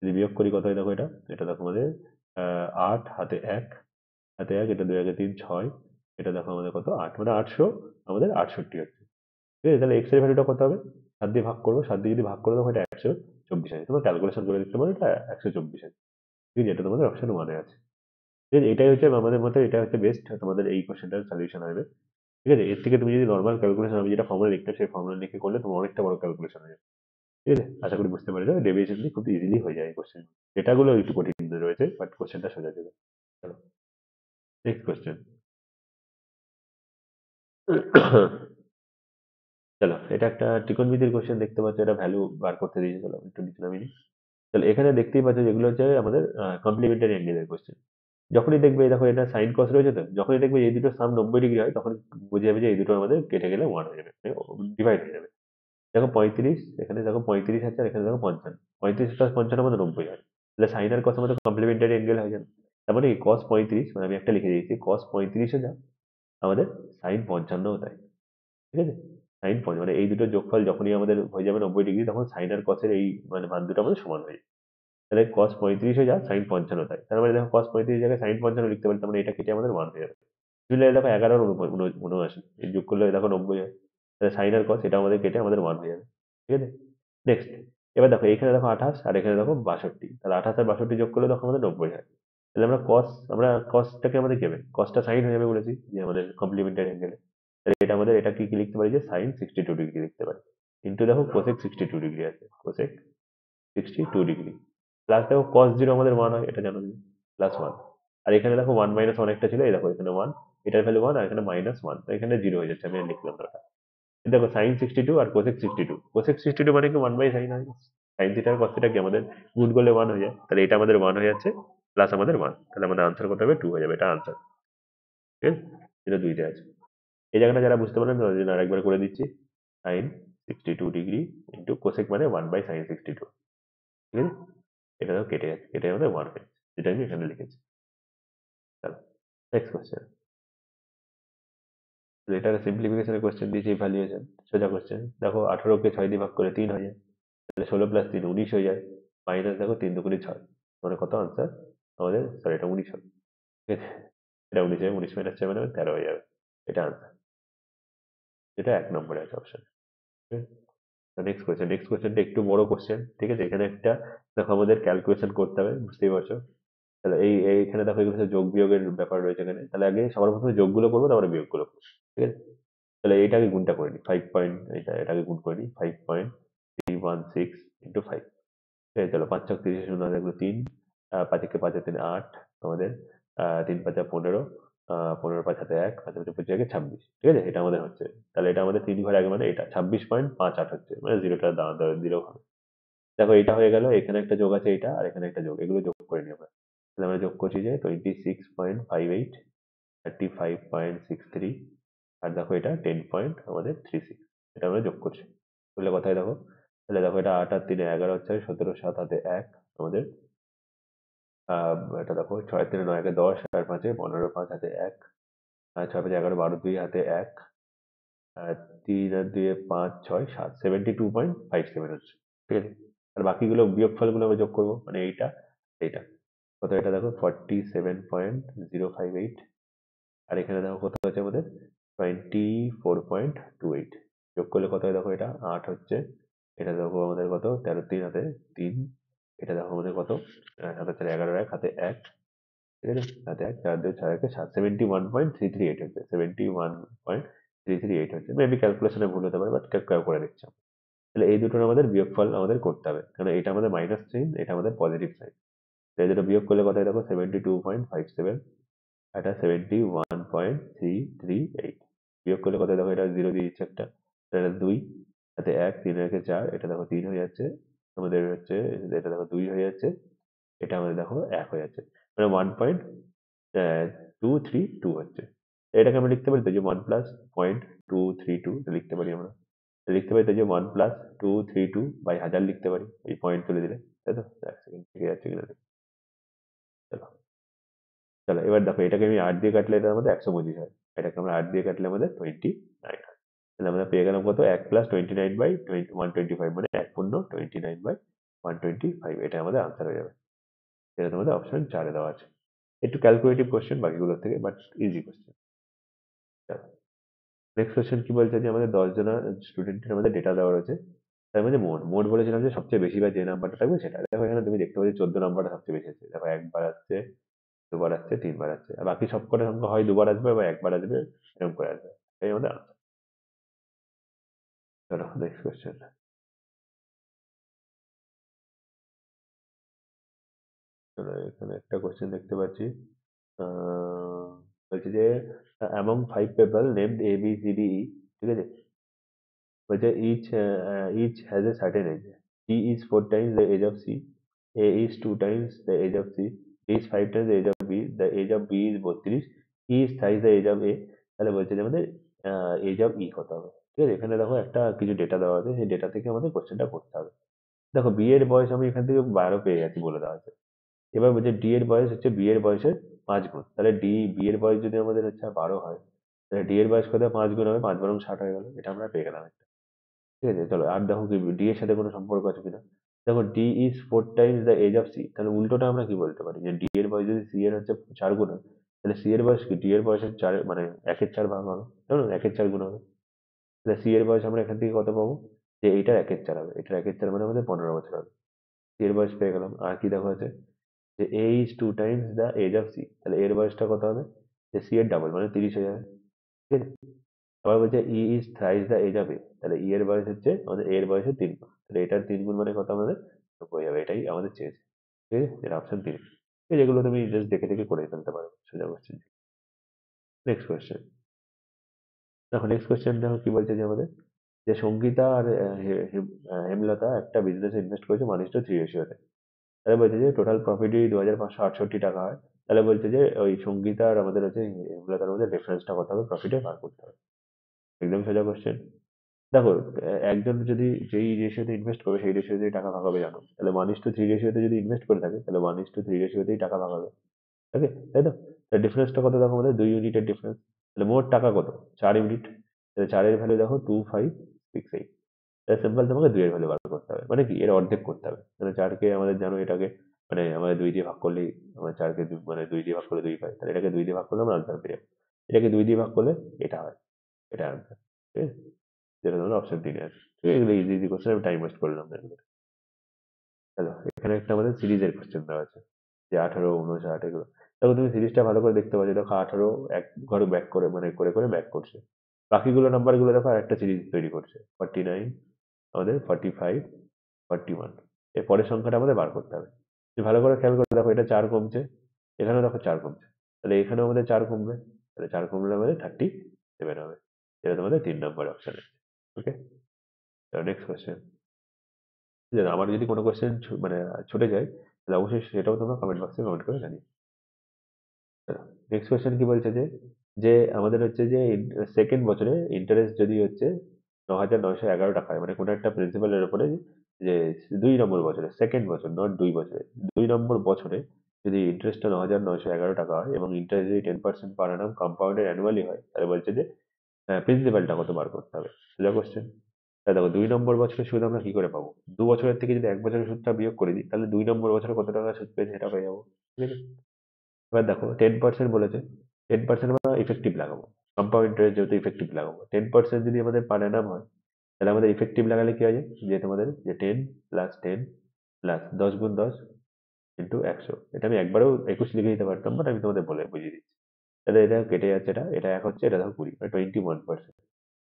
যদি বিয়োগ করি কত হয় দেখো এটা এটা দেখো আমাদের 8 হাতে 1 হাতে 1 এটা 2 একে 3 6 এটা দেখো আমাদের কত 8 মানে 800 আমাদের 68 হচ্ছে। ঠিক আছে? তাহলে x এর ভ্যালুটা কত হবে 7 দিয়ে ভাগ করবো 7 দিয়ে যদি ভাগ করে দেখো এটা 124 আছে তোমরা ক্যালকুলেশন করে দেখতে পারো এটা 124 আছে। ঠিক আছে? এটা তোমাদের অপশন ওয়ানে আছে। ঠিক আছে? এটাই হচ্ছে আমাদের মতে এটা হচ্ছে বেস্ট তোমাদের এই কোশ্চেনটার সলিউশন হবে। ঠিক আছে? এর থেকে তুমি যদি নর্মাল ক্যালকুলেশন আমি যেটা ফর্মুলা লিখতে সেই ফর্মুলা লিখে করলে তোমার অনেকটা বড় ক্যালকুলেশন হয়ে যাবে। ঠিক আছে? আশা করি বুঝতে পেরেছো ডেভিয়েশন দিয়ে খুব ইজিলি হয়ে যায় এই কোশ্চেন। ডেটাগুলো একটু কঠিন রয়েছে বাট কোশ্চেনটা সোজা ছিল। চলো নেক্সট কোশ্চেন। চলো এটা একটা ত্রিকোণমিতির কোশ্চেন দেখতে পাচ্ছ এটা ভ্যালু বার করতে দিয়েছে চলো একটু নিচে নামিয়ে নিই। তাহলে এখানে দেখতেই পাচ্ছ যেগুলো হচ্ছে আমাদের কমপ্লিমেন্টারি অ্যাঙ্গেলের কোশ্চেন। যখনই দেখবে দেখো এটা সাইন কস রয়েছে তো যখনই দেখবে এই দুটো সাম 90 ডিগ্রি হয় তখন বুঝে যাবে যে এই দুটো আমাদের কেটে গেলে ওয়ান হয়ে যাবে ডিভাইড হয়ে যাবে। দেখো 35 এখানে দেখো 35 আছে আর এখানে দেখো 55 35 প্লাস 55 আমাদের 90 হয়। তাহলে সাইন আর কস আমাদের কমপ্লিমেন্টারি অ্যাঙ্গেল হয়ে যাবে। তার মানে কস 35 মানে আমি একটা লিখে দিয়েছি কস 35 যা আমাদের সাইন 55 তাই। ঠিক আছে? সাইন 55 মানে এই দুটো যোগফল যখনই আমাদের হয়ে যাবে 90 ডিগ্রি তখন সাইন আর কসের এই মানে মান দুটো আমাদের সমান হয়ে যাবে। তাহলে cos 35 হয়ে যা sin 55 তাই তার মানে দেখো cos 35 জায়গায় sin 55 লিখতে পারি তার মানে এটা কেটে আমাদের 1 হয়ে যাবে। মিলে দেখো 11 আর 79 এই যোগ করলে দেখো 90 হয়। তাহলে sin আর cos এটা আমাদের কেটে আমাদের 1 হয়ে যাবে। ঠিক আছে? নেক্সট এবার দেখো এখানে দেখো 28 আর এখানে দেখো 62 তাহলে 28 আর 62 যোগ করলে দেখো আমাদের 90 হয়। তাহলে আমরা cosটাকে আমাদের কি হবে cosটা sin হয়ে যাবে বলেছি যে আমাদের কমপ্লিমেন্টারি অ্যাঙ্গেলে। তাহলে এটা আমাদের এটা কি লিখতে পারি যে sin 62 ডিগ্রি লিখতে পারি। কিন্তু দেখো cosec 62 ডিগ্রি আছে cosec 62 ডিগ্রি প্লাস দেখো cos 0 আমাদের 1 হয় এটা জানো তুমি প্লাস 1 আর এখানে দেখো 1 মাইনাস 1 একটা ছিল এই দেখো এখানে 1 এটার ভ্যালু 1 আর এখানে -1 তো এখানে 0 হয়ে যাচ্ছে আমি আর লিখলাম না ওটা। এই দেখো sin 62 আর cosec 62 মানে কি 1 বাই sin হয় sin থিটা আর cos থিটা কি আমাদের গুণ করলে 1 হয়ে যায় তাহলে এটা আমাদের 1 হয়ে যাচ্ছে প্লাস আমাদের 1 তাহলে আমাদের আনসার কত হবে 2 হয়ে যাবে এটা আনসার। ঠিক আছে? এটা দুইটা আছে। এই জায়গাটা যারা বুঝতে পারেন তাদের জন্য আরেকবার করে দিচ্ছি sin 62 ডিগ্রি ইন্টু কোসেক মানে 1/sin 62, ঠিক আছে? এটা দেখো কেটে যাচ্ছে, কেটে আমাদের 1 হয়েছে, যেটা আমি এখানে লিখেছি। চলো নেক্সট কোশ্চেন। এটার সিম্পলিফিকেশনের কোশ্চেন দিয়েছে, ইভ্যালুয়েশন সোজা কোশ্চেন। দেখো 18কে 6 দিয়ে ভাগ করে 3 হয়ে যায়, তাহলে 16 + 3 19 হয়ে যায়। মাইনাস দেখো 3 2 6, মানে কত আনসার আমাদের, সরি এটা 19 হবে, ঠিক আছে? এটা 19 হবে, 19 - 7 হবে 13 হয়ে যাবে, এটা আনসার, যেটা 1 নম্বরে আছে অপশন। নেক্সট কোয়েশ্চেন, নেক্সট কোয়েশ্চেনটা একটু বড় কোয়েশ্চেন, ঠিক আছে? এখানে একটা দেখো আমাদের ক্যালকুলেশন করতে হবে, বুঝতেই পারছো। তাহলে এইখানে দেখো এগুলো হচ্ছে যোগ বিয়োগের ব্যাপার রয়েছে এখানে, তাহলে আগে সবার প্রথমে যোগগুলো করবো, তারপরে বিয়োগগুলো করবো, ঠিক আছে? তাহলে এইটা আগে গুণটা করে নিই, 5 পয়েন্ট, এটা আগে গুণ করে নিই, 5.316 ইন্টু 5, ঠিক আছে? চলো 5 ছক 30, 0 এগুলো 3, 5 একে 5 3 8 আমাদের, 3 5 15, 15 5 হাতে 1, 5 5 25 26, ঠিক আছে? এটা আমাদের হচ্ছে, তাহলে এটা আমাদের 3 ঘর আগে, মানে এটা 26.58 হচ্ছে, মানে জিরোটা দাঁড়া দিলেও হবে। দেখো এটা হয়ে গেল, এখানে একটা যোগ আছে এটা, আর এখানে একটা যোগ, এগুলো যোগ করে নিই আমরা। তাহলে আমরা যোগ করছি যে 26.58, 35.63, আর দেখো এটা 10.36, এটা আমরা যোগ করছি। তাহলে কথায় দেখো, তাহলে দেখো এটা 8 আর 3 11 হচ্ছে, 17 7 হাতে 1 আমাদের, এটা দেখো 6 3 9 একে 10, আর 5 15, 5 হাতে 1, আর 6 5 11 12 2 হাতে 1, আর 3 আর 2 5 6 7, 72.57 হচ্ছে, ঠিক আছে? আর বাকিগুলো বিয়োগফলগুলো আমরা যোগ করবো, মানে এইটা কত, এটা দেখো 47.058, আর এখানে দেখো কত হচ্ছে আমাদের 24.28, যোগ করলে কত হয় দেখো, এটা 8 হচ্ছে, এটা দেখো আমাদের কত 13 3 হাতে 3, এটা দেখো আমাদের কত, 7 4 11 1 হাতে 1, ঠিক আছে? হাতে 1 4 2 6 1 7, 71.338 হচ্ছে, 71.338 হচ্ছে, মেবি ক্যালকুলেশনে ভুল হতে পারে, বাট করে দিচ্ছি আমরা। তাহলে এই দুটোর আমাদের বিয়োগফল আমাদের করতে হবে, কারণ এটা আমাদের মাইনাস সাইন, এটা আমাদের পজিটিভ সাইন। এই দুটো বিয়োগ করলে কত হয় দেখো, 72.57, এটা 71.338, বিয়োগ করলে কত হয় দেখো, এটা জিরো দিয়ে দিচ্ছে একটা, এটা 2 তাতে 1 3 একে 4, এটা দেখো 3 হয়ে যাচ্ছে আমাদের হচ্ছে, এটা দেখো 2 হয়ে যাচ্ছে, এটা আমাদের দেখো 1 হয়ে যাচ্ছে, মানে 1.232 হচ্ছে। এটাকে আমরা লিখতে পারি তো যে 1+0.232 লিখতে পারি আমরা, লিখতে পারি তো যে 1+232 বাই 1000 লিখতে পারি, এই পয়েন্ট তুলে দিলে, তাই তো? এক সেকেন্ড ঠিক যাচ্ছে কিনা দেখি। চলো, চলো এবার দেখো এটাকে আমি 8 দিয়ে কাটলে এটা আমাদের 125 হয়, এটাকে আমরা 8 দিয়ে কাটলে আমাদের 29 হয়। তাহলে আমরা পেয়ে গেলাম কত, 1+29/125, মানে 1/29/125, এটা আমাদের আনসার হয়ে যাবে। এটা তোমাদের অপশন 4 দেওয়া আছে। একটু ক্যালকুলেটিভ কোশ্চেন বাকিগুলোর থেকে, but easy question. Next question কি বলছে যে আমাদের 10 জনা স্টুডেন্টের আমাদের ডেটা দেওয়া রয়েছে, তার মধ্যে মোট মোট বলেছিলাম যে সবচেয়ে বেশি বা যে নাম্বারটা থাকবে সেটা। দেখো এখানে তুমি দেখতে পাচ্ছ 14 নাম্বারটা সবচেয়ে বেশি আছে, দেখো একবার আসছে, দুবার আসছে, তিনবার আসছে, আর বাকি সবকটা সংখ্যা হয় দুবার আসবে বা একবার আসবে, এরকম করে আসবে, এই আমাদের answer। চলো নেক্সট কোশ্চেন। চলো এখানে একটা কোশ্চেন দেখতে পাচ্ছি, আহ, বলছে যে among 5 people named A B C D E, ঠিক আছে? বলছে each has a certain age. D is 4 times the age of C. A is 2 times the age of C. D is 5 times the age of B. The age of B is 32. E is thrice the age of A. তাহলে বলছে যে আমাদের age of ই কত হবে, ঠিক আছে? এখানে দেখো একটা কিছু ডেটা দেওয়া আছে, সেই ডেটা থেকে আমাদের কোশ্চেনটা করতে হবে। দেখো বি এর বয়স আমি এখান থেকে 12 পেয়ে গেছি, বলে দেওয়া আছে। এবার বলছে ডি এর বয়স হচ্ছে বি এর বয়সের 5 গুণ, তাহলে বি এর বয়স যদি আমাদের হচ্ছে 12 হয়, তাহলে ডি এর বয়স কত, 5 গুণ হবে, 5 × 60 হয়ে গেল, এটা আমরা পেয়ে গেলাম। ঠিক আছে? চলো আর দেখো কি ডি এর সাথে কোনো সম্পর্ক আছে কিনা। দেখো d is 4 times the age of C, তাহলে উল্টোটা আমরা কি বলতে পারি, যে ডি এর বয়স যদি সি এর হচ্ছে 4 গুণ হয়, তাহলে সি এর বয়স কি ডি এর বয়সের 4, মানে 1/4 ভাগ হবে, তাই না? 1/4 গুণ হবে, তাহলে সি এর বয়স আমরা এখান থেকে কত পাবো, যে এইটার 1/4 হবে, এটার 1/4 মানে আমাদের 15 বছর হবে। সি এর বয়স পেয়ে গেলাম। আর কি দেখো আছে, যে A is 2 times the age of C, তাহলে এর বয়সটা কত হবে, যে সি এর ডাবল মানে 30 হয়ে যাবে, ঠিক আছে? আবার বলছে E is thrice the age of A, তাহলে ই এর বয়স হচ্ছে আমাদের এর বয়সের 3 গুণ, তাহলে এটার 3 গুণ মানে কত আমাদের, 90 হবে, এটাই আমাদের চেয়েছে, ঠিক আছে? এটা অপশন 3। যেগুলো তুমি জাস্ট দেখে দেখে করে ফেলতে পারো, সোজা কোশ্চেন। Next question. দেখো নেক্সট কোয়েশ্চেন দেখো কি বলছে যে আমাদের, যে সঙ্গীতা আর হেমলতা একটা বিজনেসে ইনভেস্ট করেছে 1:3 রেশিওতে। তাহলে বলছে যে টোটাল প্রফিট যদি 2,568 টাকা হয়, তাহলে বলছে যে ওই সঙ্গীতা আর আমাদের হচ্ছে হেমলতার মধ্যে ডিফারেন্সটা কত হবে, প্রফিটে বার করতে হবে। একদম সোজা কোশ্চেন। দেখো, একজন যদি যেই রেশিওতে ইনভেস্ট করবে সেই রেশিওতেই টাকা ভাগাবে, জানো? তাহলে 1:3 রেশিওতে যদি ইনভেস্ট করে থাকে তাহলে 1:3 রেশিওতেই টাকা ভাগাবে। ওকে, তাই তো? ডিফারেন্সটা কত দেখো আমাদের, 2 ইউনিটের ডিফারেন্স। তাহলে মোট টাকা কত? 4 ইউনিট। তাহলে 4-এর ভ্যালু দেখো 2568। তাহলে সিম্পল তোমাকে 2-এর ভ্যালু বার করতে হবে, মানে কি এর অর্ধেক করতে হবে। মানে 4-কে আমাদের জানো এটাকে, মানে আমাদের 2 দিয়ে ভাগ করলেই, আমরা 4-কে মানে 2 দিয়ে ভাগ করলে 2 পাই, তাহলে এটাকে 2 দিয়ে ভাগ করলে আমরা আনসার পেয়ে যাবো। এটাকে 2 দিয়ে ভাগ করলে এটা হয়, এটা আনসার। ঠিক আছে, যেটা তোমার অপশন 3 আছে। ঠিক আছে, এগুলো ইজি ইজি কোশ্চেন, আমি টাইম ওয়েস্ট করলাম না এগুলো। চলো, এখানে একটা আমাদের সিরিজের কোশ্চেন দেওয়া আছে, যে 18, 59 এগুলো। দেখো তুমি সিরিজটা ভালো করে দেখতে পাচ্ছ, দেখো 18 এক ঘরে ব্যাক করে, মানে করে করে ব্যাক করছে। বাকিগুলো নাম্বার গুলো দেখো একটা সিরিজ তৈরি করছে, 49, আমাদের 45, 41। এর পরের সংখ্যাটা আমাদের বার করতে হবে। তুমি ভালো করে খেয়াল করে দেখো, এটা 4 কমছে, এখানেও দেখো 4 কমছে, তাহলে এখানেও আমাদের 4 কমবে। তাহলে 4 কমলে আমাদের 37 হবে। এটা তোমাদের 3 নম্বর অপশন। ওকে, নেক্সট কোয়েশ্চেন। আমার যদি কোনো কোয়েশ্চেন মানে ছুটে যায়, তাহলে অবশ্যই সেটাও তোমরা কমেন্ট বক্সে কমেন্ট করে জানিও। নেক্সট কোয়েশ্চেন কি বলছে, যে যে আমাদের হচ্ছে যে সেকেন্ড বছরে ইন্টারেস্ট যদি হচ্ছে 9,911 টাকা হয়, মানে কোনো একটা প্রিন্সিপালের উপরে, যে 2 নম্বর বছরে, সেকেন্ড বছর নট 2 বছরে, 2 নম্বর বছরে যদি ইন্টারেস্টটা 9,911 টাকা হয় এবং ইন্টারেস্ট যদি 10% পার অ্যানাম কম্পাউন্ডেড অ্যানুয়ালি হয়, তাহলে বলছে যে প্রিন্সিপালটা কত বার করতে হবে। সোজা কোশ্চেন। তাহলে দেখো, 2 নম্বর বছরের সুদ আমরা কি করে পাবো? 2 বছরের থেকে যদি 1 বছরের সুদটা বিয়োগ করে দিই, তাহলে 2 নম্বর বছরে কত টাকা সুদ পেয়েছে সেটা পেয়ে যাবো। ঠিক আছে, এবার দেখো 10% বলেছে, 10% আমরা ইফেক্টিভ লাগাবো। কম্পাউন্ড ইন্টারেস্ট যেহেতু ইফেক্টিভ লাগাবো, 10% যদি আমাদের পার অ্যানাম হয়, তাহলে আমাদের ইফেক্টিভ লাগালে কি হয়, যে তোমাদের যে 10 + 10 + 10 10 এটা আমি একবারেও 21 লিখে দিতে পারতাম, বাট আমি তোমাদের বলে বুঝিয়ে দিচ্ছি। তাহলে এটা কেটে যাচ্ছে, এটা এটা এক হচ্ছে, এটা দেখো 20, মানে 21%।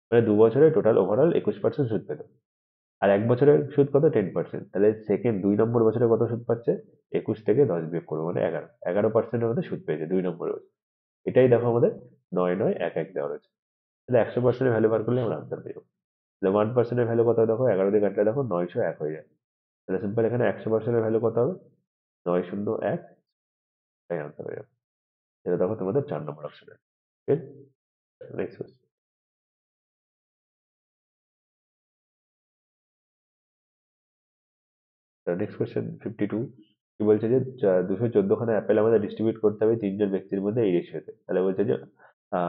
মানে 2 বছরে টোটাল ওভারঅল 21% সুদ পেত। আর 1 বছরের সুদ কত? 10%। তাহলে সেকেন্ড 2 নম্বর বছরে কত সুদ পাচ্ছে? 21 থেকে 10 বিয়োগ করবো মানে 11%। আমাদের সুদ পেয়েছে 2 নম্বর বছর। এটাই দেখো আমাদের 9,911 দেওয়া রয়েছে। তাহলে 100%-এর ভ্যালু বার করলে আমরা আনসার পেয়ে যাবো। তাহলে 1%-এর ভ্যালু কত দেখো, 11 দিয়ে কাটলে দেখো 901 হয়ে যায়। তাহলে সিম্পল এখানে 100%-এর ভ্যালু কত হবে? 901, তাই আনসার হয়ে যাবে। এটা দেখো তোমাদের 4 নম্বর অপশন আছে। Next question. Next question 52। কি বলছে, যে 214 খানা অ্যাপেল আমাদের ডিস্ট্রিবিউট করতে হবে 3 জন ব্যক্তির মধ্যে এই রেশিওতে। তাহলে বলছে যে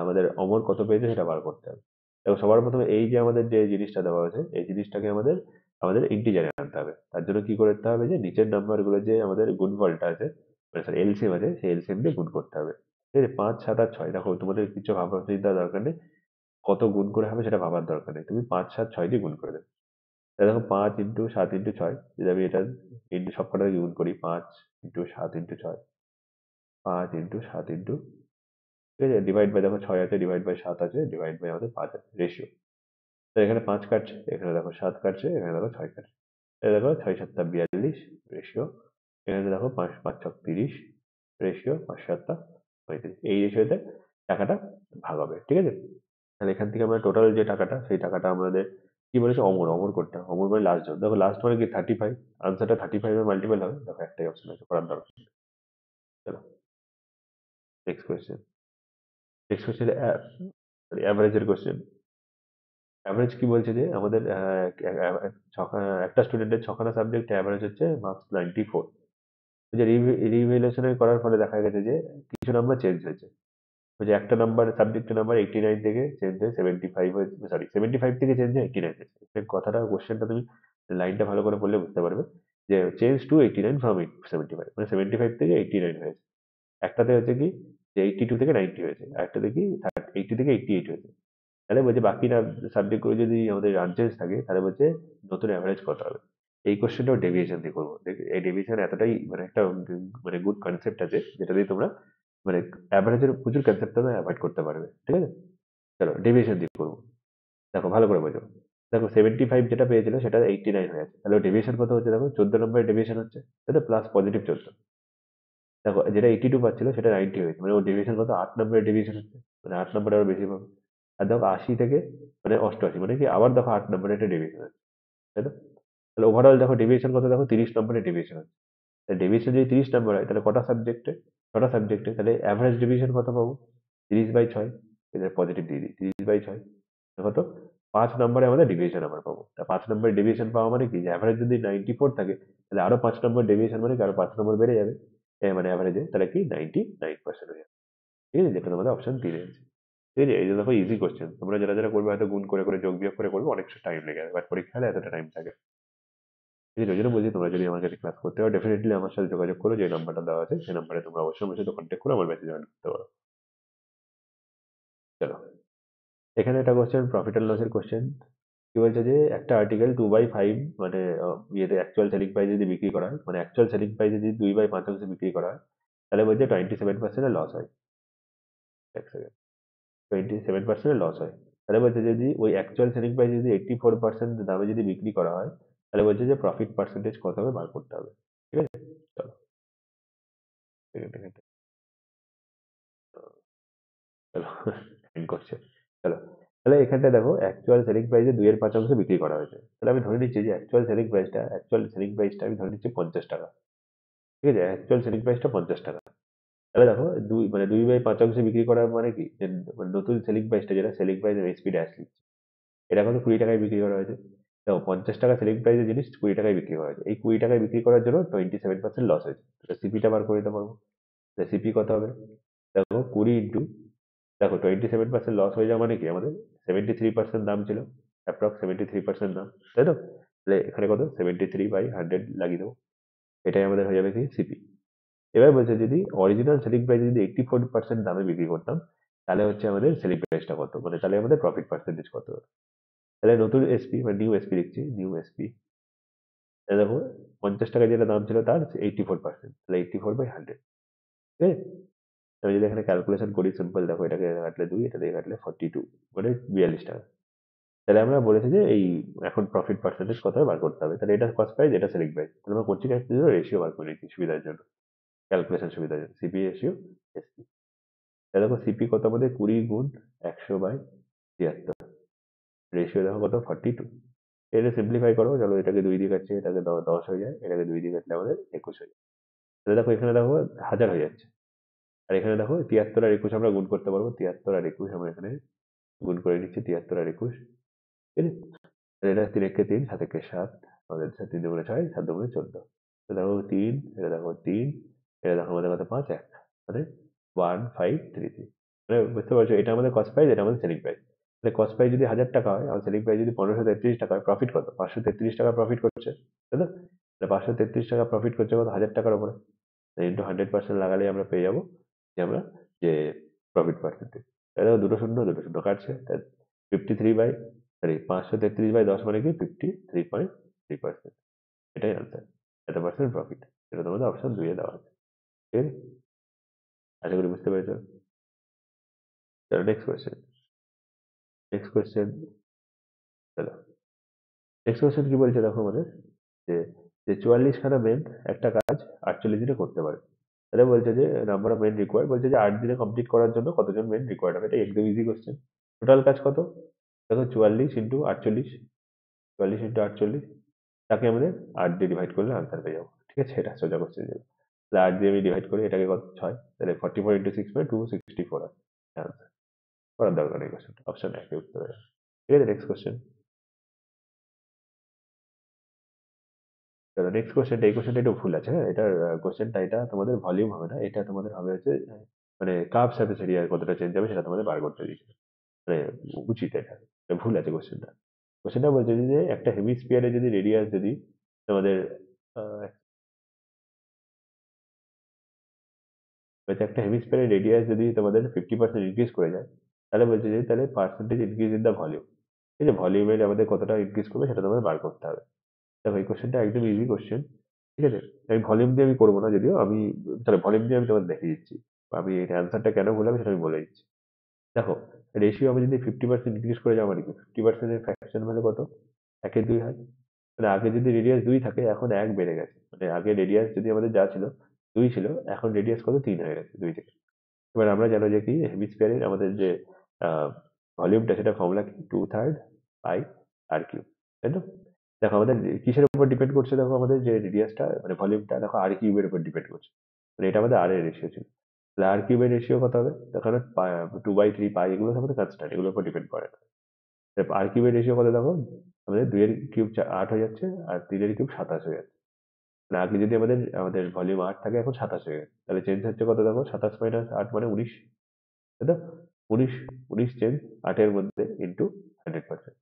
আমাদের অমর কত পেয়েছে সেটা বার করতে হবে। এবং সবার প্রথমে এই যে আমাদের যে জিনিসটা দেওয়া আছে, এই জিনিসটাকে আমাদের আমাদের ইন্টিজারে আনতে হবে। তার জন্য কি করতে হবে, যে নিচের নাম্বার গুলো যে আমাদের গুণফলটা আছে, মানে সরি এলসিএম আছে, সেই এলসিএম দিয়ে গুণ করতে হবে। ঠিক আছে, 5, 7 আর 6, দেখো তোমাদের কিছু ভাবার চিন্তার দরকার নেই, কত গুণ করে হবে সেটা ভাবার দরকার নেই, তুমি 5, 7, 6 দিয়ে গুণ করে দেবে। তাহলে দেখো 5 × 7 × 6, যদি আমি এটা ইন্টু সবকটা গুণ করি, 5 × 7 × 6, 5 × 7 ঠিক আছে, ডিভাইড বাই দেখো 6 আছে, ডিভাইড বাই 7 আছে, ডিভাইড বাই আমাদের 5 আছে, রেশিও। তো এখানে 5 কাটছে, এখানে দেখো 7 কাটছে, এখানে দেখো 6 কাটছে। এটা দেখো 6 × 7 = 42, রেশিও। এখানে দেখো 5 × 5 = 30, রেশিও। 5 × 7 = 35, এই রেশিওতে টাকাটা ভাগ হবে। ঠিক আছে, তাহলে এখান থেকে আমরা টোটাল যে টাকাটা, সেই টাকাটা আমাদের কি বলেছে, অমর অমর করতে হবে। অমর মানে লাস্ট জন, দেখো লাস্ট মানে কি 35, আনসারটা 35 এর মাল্টিপল হবে। দেখো একটাই অপশন আছে, করার দরকার নেই। চলো, নেক্সট কোয়েশ্চেন। নেক্সট কোয়েশ্চেন অ্যাভারেজের কোয়েশ্চেন। অ্যাভারেজ কি বলছে, যে আমাদের একটা স্টুডেন্টের 6খানা সাবজেক্ট অ্যাভারেজ হচ্ছে মার্কস 94। যে রিভ্যালুয়েশন করার ফলে দেখা গেছে যে কিছু নাম্বার চেঞ্জ হয়েছে। ওই যে একটা নাম্বার, সাবজেক্টের নাম্বার 89 থেকে চেঞ্জ হয়ে 75 হয়েছে, সরি 75 থেকে চেঞ্জ হয়ে 89 হয়েছে। এই কথাটা, কোশ্চেনটা তুমি লাইনটা ভালো করে পড়লে বুঝতে পারবে, যে চেঞ্জ টু 89 ফ্রম 75, মানে 75 থেকে 89 হয়েছে। একটাতে হচ্ছে কি, যে 82 থেকে 90 হয়েছে, আর একটাতে কি 80 থেকে 88 হয়েছে। তাহলে বলছে বাকি না সাবজেক্ট গুলো যদি আমাদের আনচেঞ্জ থাকে, তাহলে বলছে নতুন অ্যাভারেজ কত হবে। এই কোশ্চেনটাও ডেভিয়েশন দিয়ে করবো। এই ডেভিয়েশন এতটাই মানে একটা মানে গুড কনসেপ্ট আছে, যেটা দিয়ে তোমরা মানে অ্যাভারেজের প্রচুর কনসেপ্ট তোমরা অ্যাভয়েড করতে পারবে। ঠিক আছে, চলো ডেভিয়েশন দিয়ে করবো। দেখো ভালো করে বোঝো। দেখো 75 যেটা পেয়েছিল সেটা 89 হয়ে আছে, তাহলে ডেভিয়েশন কত হচ্ছে, দেখো 14 নম্বরের ডেভিয়েশন হচ্ছে, তাই তো, প্লাস পজিটিভ 14। দেখো যেটা 82 পাচ্ছিল সেটা 90 হয়েছে, মানে ও ডেভিয়েশন কত, 8 নম্বরের ডেভিয়েশন হচ্ছে, মানে 8 নম্বরে আরো বেশি পাবে। আর দেখো 80 থেকে মানে 88, মানে কি আবার দেখো 8 নম্বরের একটা ডেভিয়েশন আছে, তাই তো? তাহলে ওভারঅল দেখো ডেভিয়েশন কত, দেখো 30 নম্বরের ডেভিয়েশন আছে। ডেভিয়েশন যদি 30 নম্বর হয়, তাহলে কটা সাবজেক্টে, ছটা সাবজেক্টে, তাহলে অ্যাভারেজ ডেভিয়েশন কত পাবো? 30/6। এটা পজিটিভ দিয়ে দিই, 30/6 কত, 5 নম্বরে আমাদের ডেভিয়েশন আমরা পাবো। তা 5 নম্বরে ডেভিয়েশন পাওয়া মানে কি? যে এভারেজ যদি 94 থাকে তাহলে আরো 5 নম্বর ডেভিয়েশন মানে কি আরো 5 নম্বর বেড়ে যাবে। মানে এভারেজে তাহলে কি 99% হয়ে যাবে। ঠিক আছে? যেটা তোমাদের অপশন 3 এ আছে। ঠিক আছে? এই যে দেখো ইজি কোশ্চেন। তোমরা যারা করবে হয়তো গুণ করে করে যোগ বিয়োগ করে করবে অনেক টাইম লেগে যাবে। বাট পরীক্ষা হলে এতটা টাইম থাকে। ঠিক আছে? ওই জন্য বলছি তোমরা যদি আমার কাছে ক্লাস করতে চাও ডেফিনিটলি আমার সাথে যোগাযোগ করো যে নাম্বারটা দেওয়া আছে সেই নাম্বারে তোমরা অবশ্যই আমার সাথে কন্ট্যাক্ট করে আমার ব্যাচে জয়েন করতে পারো। চলো এখানে একটা কোশ্চেন প্রফিট এন্ড লসের কোশ্চেন। কি বলছে যে একটা আর্টিকেল 2/5 মানে ইয়েতে অ্যাকচুয়াল সেলিং প্রাইস যদি বিক্রি করা হয় মানে অ্যাকচুয়াল সেলিং প্রাইস যদি 2/5 বিক্রি করা হয় তাহলে বলছে 27% লস হয়। এক সেকেন্ড, 27% লস হয়। তাহলে বলছে যদি ওই অ্যাকচুয়াল সেলিং প্রাইস যদি 84% দামে যদি বিক্রি করা হয় তাহলে বলছে যে প্রফিট পার্সেন্টেজ কত হবে বার করতে হবে। ঠিক আছে? চলো সেকেন্ড সেকেন্ড চলো এন্ড করছে। চলো তাহলে এখানটা দেখো অ্যাকচুয়াল সেলিং প্রাইসে 2/5 বিক্রি করা হয়েছে। তাহলে আমি ধরে নিচ্ছি যে অ্যাকচুয়াল সেলিং প্রাইসটা আমি ধরে নিচ্ছি 50 টাকা। ঠিক আছে? অ্যাকচুয়াল সেলিং প্রাইসটা 50 টাকা। তাহলে দেখো মানে 2/5 বিক্রি করার মানে কি যে মানে নতুন সেলিং প্রাইসটা যেটা সেলিং প্রাইস এসপি ড্যাশ লিখছি এটা কত 20 টাকায় বিক্রি করা হয়েছে। দেখো 50 টাকা সেলিং প্রাইসের জিনিস 20 টাকায় বিক্রি করা হয়েছে, এই 20 টাকায় বিক্রি করার জন্য 27% লস হয়েছে। সিপিটা বার করে দিতে পারবো। সিপি কত হবে? দেখো 20 দেখো 27% লস হয়ে যাওয়া মানে কি আমাদের 73% দাম ছিল, অ্যাপ্রক্স 73% দাম, তাই তো? তাহলে এখানে কত 73/100 লাগিয়ে দেবো, এটাই আমাদের হয়ে যাবে কি সিপি। এবার বলছে যদি অরিজিনাল সেলিং প্রাইস যদি 84% দামে বিক্রি করতাম তাহলে হচ্ছে আমাদের সেলিং প্রাইসটা কত মানে তাহলে আমাদের প্রফিট পার্সেন্টেজ কত হবে। তাহলে নতুন এসপি মানে নিউ এসপি লিখছি, নিউ এসপি দেখো 50 টাকা যেটা দাম ছিল তার 84%, তাহলে 84/100। ঠিক আছে? আমি যদি এখানে ক্যালকুলেশন করি সিম্পল, দেখো এটাকে কাটলে 2, এটা দিয়ে কাটলে 42 মানে 42 টাকা। তাহলে আমরা বলেছি যে এই এখন প্রফিট পার্সেন্টেজ কত বার করতে হবে, তাহলে এটা কস্ট প্রাইস এটা সেলিং প্রাইস, তাহলে আমরা করছি রেশিও বার করে নিচ্ছি সুবিধার জন্য, ক্যালকুলেশন সুবিধার জন্য সিপি রেশিও এসপি। তাহলে দেখো সিপি কত আমাদের 20 গুণ 100/73, রেশিও দেখো কত 42। এটা সিম্পলিফাই করো, চলো এটাকে 2 দিয়ে কাটছে এটাকে 10 হয়ে যায়, এটাকে 2 দিয়ে কাটলে আমাদের 21 হয়ে যায়। তাহলে দেখো এখানে দেখো 1000 হয়ে যাচ্ছে, আর এখানে দেখো 73 আর 21 আমরা গুণ করতে পারবো, 73 আর 21 আমরা এখানে গুণ করে নিচ্ছি, 73 আর 21। ঠিক আছে? তাহলে এটা 3 একে 3, 7 একে 7, আমাদের 3 দুগুণে 6, 7 দুগুণে 14। তো দেখো 3, এটা দেখো 3, এটা দেখো আমাদের কত 5 1 মানে 1533। মানে বুঝতে পারছো এটা আমাদের কস্ট প্রাইস এটা আমাদের সেলিং প্রাইস। তাহলে কস্ট প্রাইস যদি 1000 টাকা হয় আর সেলিং প্রাইস যদি 1533 টাকা হয়, প্রফিট কত 533 টাকা প্রফিট করছে, তাই তো? তাহলে 533 টাকা প্রফিট করছে কত 1000 টাকার উপরে, ইন্টু 100% লাগালেই আমরা পেয়ে যাবো যে আমরা যে প্রফিট পার্সেন্টেজ। তাহলে দেখো দুটো শূন্য দুটো শূন্য কাটছে, 533/10 মানে কি 53.3%। এটাই আনসার, এত পার্সেন্ট প্রফিট। এটা তোমাদের অপশন 2 এ দেওয়া আছে। ঠিক আছে? আশা করি বুঝতে পেরেছো। চলো নেক্সট কোয়েশ্চেন। নেক্সট কোয়েশ্চেন চলো নেক্সট কোয়েশ্চেন কি বলছে দেখো আমাদের যে যে 44 খানা মেন একটা কাজ 48 দিনে করতে পারে। তাহলে বলছে যে নাম্বার অফ মেন রিকোয়ার্ড, বলছে যে 8 দিনে কমপ্লিট করার জন্য কতজন মেন রিকোয়ার্ড হবে। এটা একদম ইজি কোয়েশ্চেন। টোটাল কাজ কত? দেখো 44 × 48, 44 × 48 তাকে আমাদের 8 দিয়ে ডিভাইড করলে আনসার পেয়ে যাবো। ঠিক আছে? এটা সোজা কোশ্চেন যাবে। তাহলে 8 দিয়ে আমি ডিভাইড করি এটাকে কত 6, তাহলে 44 × 6 মানে 264 হয় আনসার। করার দরকার নেই কোশ্চেন, অপশন একে উত্তর হয়ে যাবে। ঠিক আছে? Next question. চলো নেক্সট কোশ্চেনটা, এই কোশ্চেনটা একটু ভুল আছে, হ্যাঁ এটার কোশ্চেনটা এটা তোমাদের ভলিউম হবে না, এটা তোমাদের হবে হচ্ছে মানে কাপ সারফেস এরিয়া কতটা চেঞ্জ হবে সেটা তোমাদের বার করতে দিচ্ছে। মানে উচিত এটা, এটা ভুল আছে কোশ্চেনটা। কোশ্চেনটা বলছে যে একটা হেমিস্ফিয়ারে যদি রেডিয়াস যদি তোমাদের বলছে একটা হেমিস্ফিয়ারের রেডিয়াস যদি তোমাদের 50% ইনক্রিজ করে যায় তাহলে বলছে যে তাহলে percentage increase in the volume. ঠিক আছে? ভলিউমের আমাদের কতটা ইনক্রিজ করবে সেটা তোমাদের বার করতে হবে। দেখো এই কোশ্চেনটা একদম ইজি কোশ্চেন। ঠিক আছে? আমি ভলিউম দিয়ে আমি করবো না যদিও, আমি তাহলে ভলিউম দিয়ে আমি তোমাদের দেখিয়ে দিচ্ছি। আমি এর অ্যান্সারটা কেন বললাম সেটা আমি বলে দিচ্ছি। দেখো রেশিও আমি যদি 50% ইনক্রিজ করে যাওয়া মানে কি 50% এর ফ্র্যাকশন মানে কত 1/2 হয়। মানে আগে যদি রেডিয়াস 2 থাকে এখন 1 বেড়ে গেছে, মানে আগে রেডিয়াস যদি আমাদের যা ছিল 2 ছিল এখন রেডিয়াস কত 3 হয়ে গেছে 2 থেকে। এবার আমরা জানো যে কি হেমিস্ফিয়ারের আমাদের যে ভলিউমটা সেটা ফর্মুলা কি 2/3 পাই আর কিউব, তাই তো? দেখো আমাদের কিসের উপর ডিপেন্ড করছে, দেখো আমাদের যে রেডিয়াসটা মানে ভলিউমটা দেখো আর কিউবের উপর ডিপেন্ড করছে, মানে এটা আমাদের আর এর রেশিও ছিল। তাহলে আর কিউবের রেশিও কত হবে, দেখো 2/3 পাই এগুলো আমাদের কনস্ট্যান্ট, এগুলোর উপর ডিপেন্ড করে না। আর কিউবের রেশিও কত দেখো, আমাদের 2 এর কিউব 8 হয়ে যাচ্ছে, আর 3 এর কিউব 27 হয়ে যাচ্ছে। মানে আগে যদি আমাদের আমাদের ভলিউম 8 থাকে, এখন 27 হয়ে গেছে। তাহলে চেঞ্জ হচ্ছে কত দেখো, 27 মাইনাস 8 মানে 19, তাই তো? 19, 19 চেঞ্জ 8 এর মধ্যে ইন্টু 100%।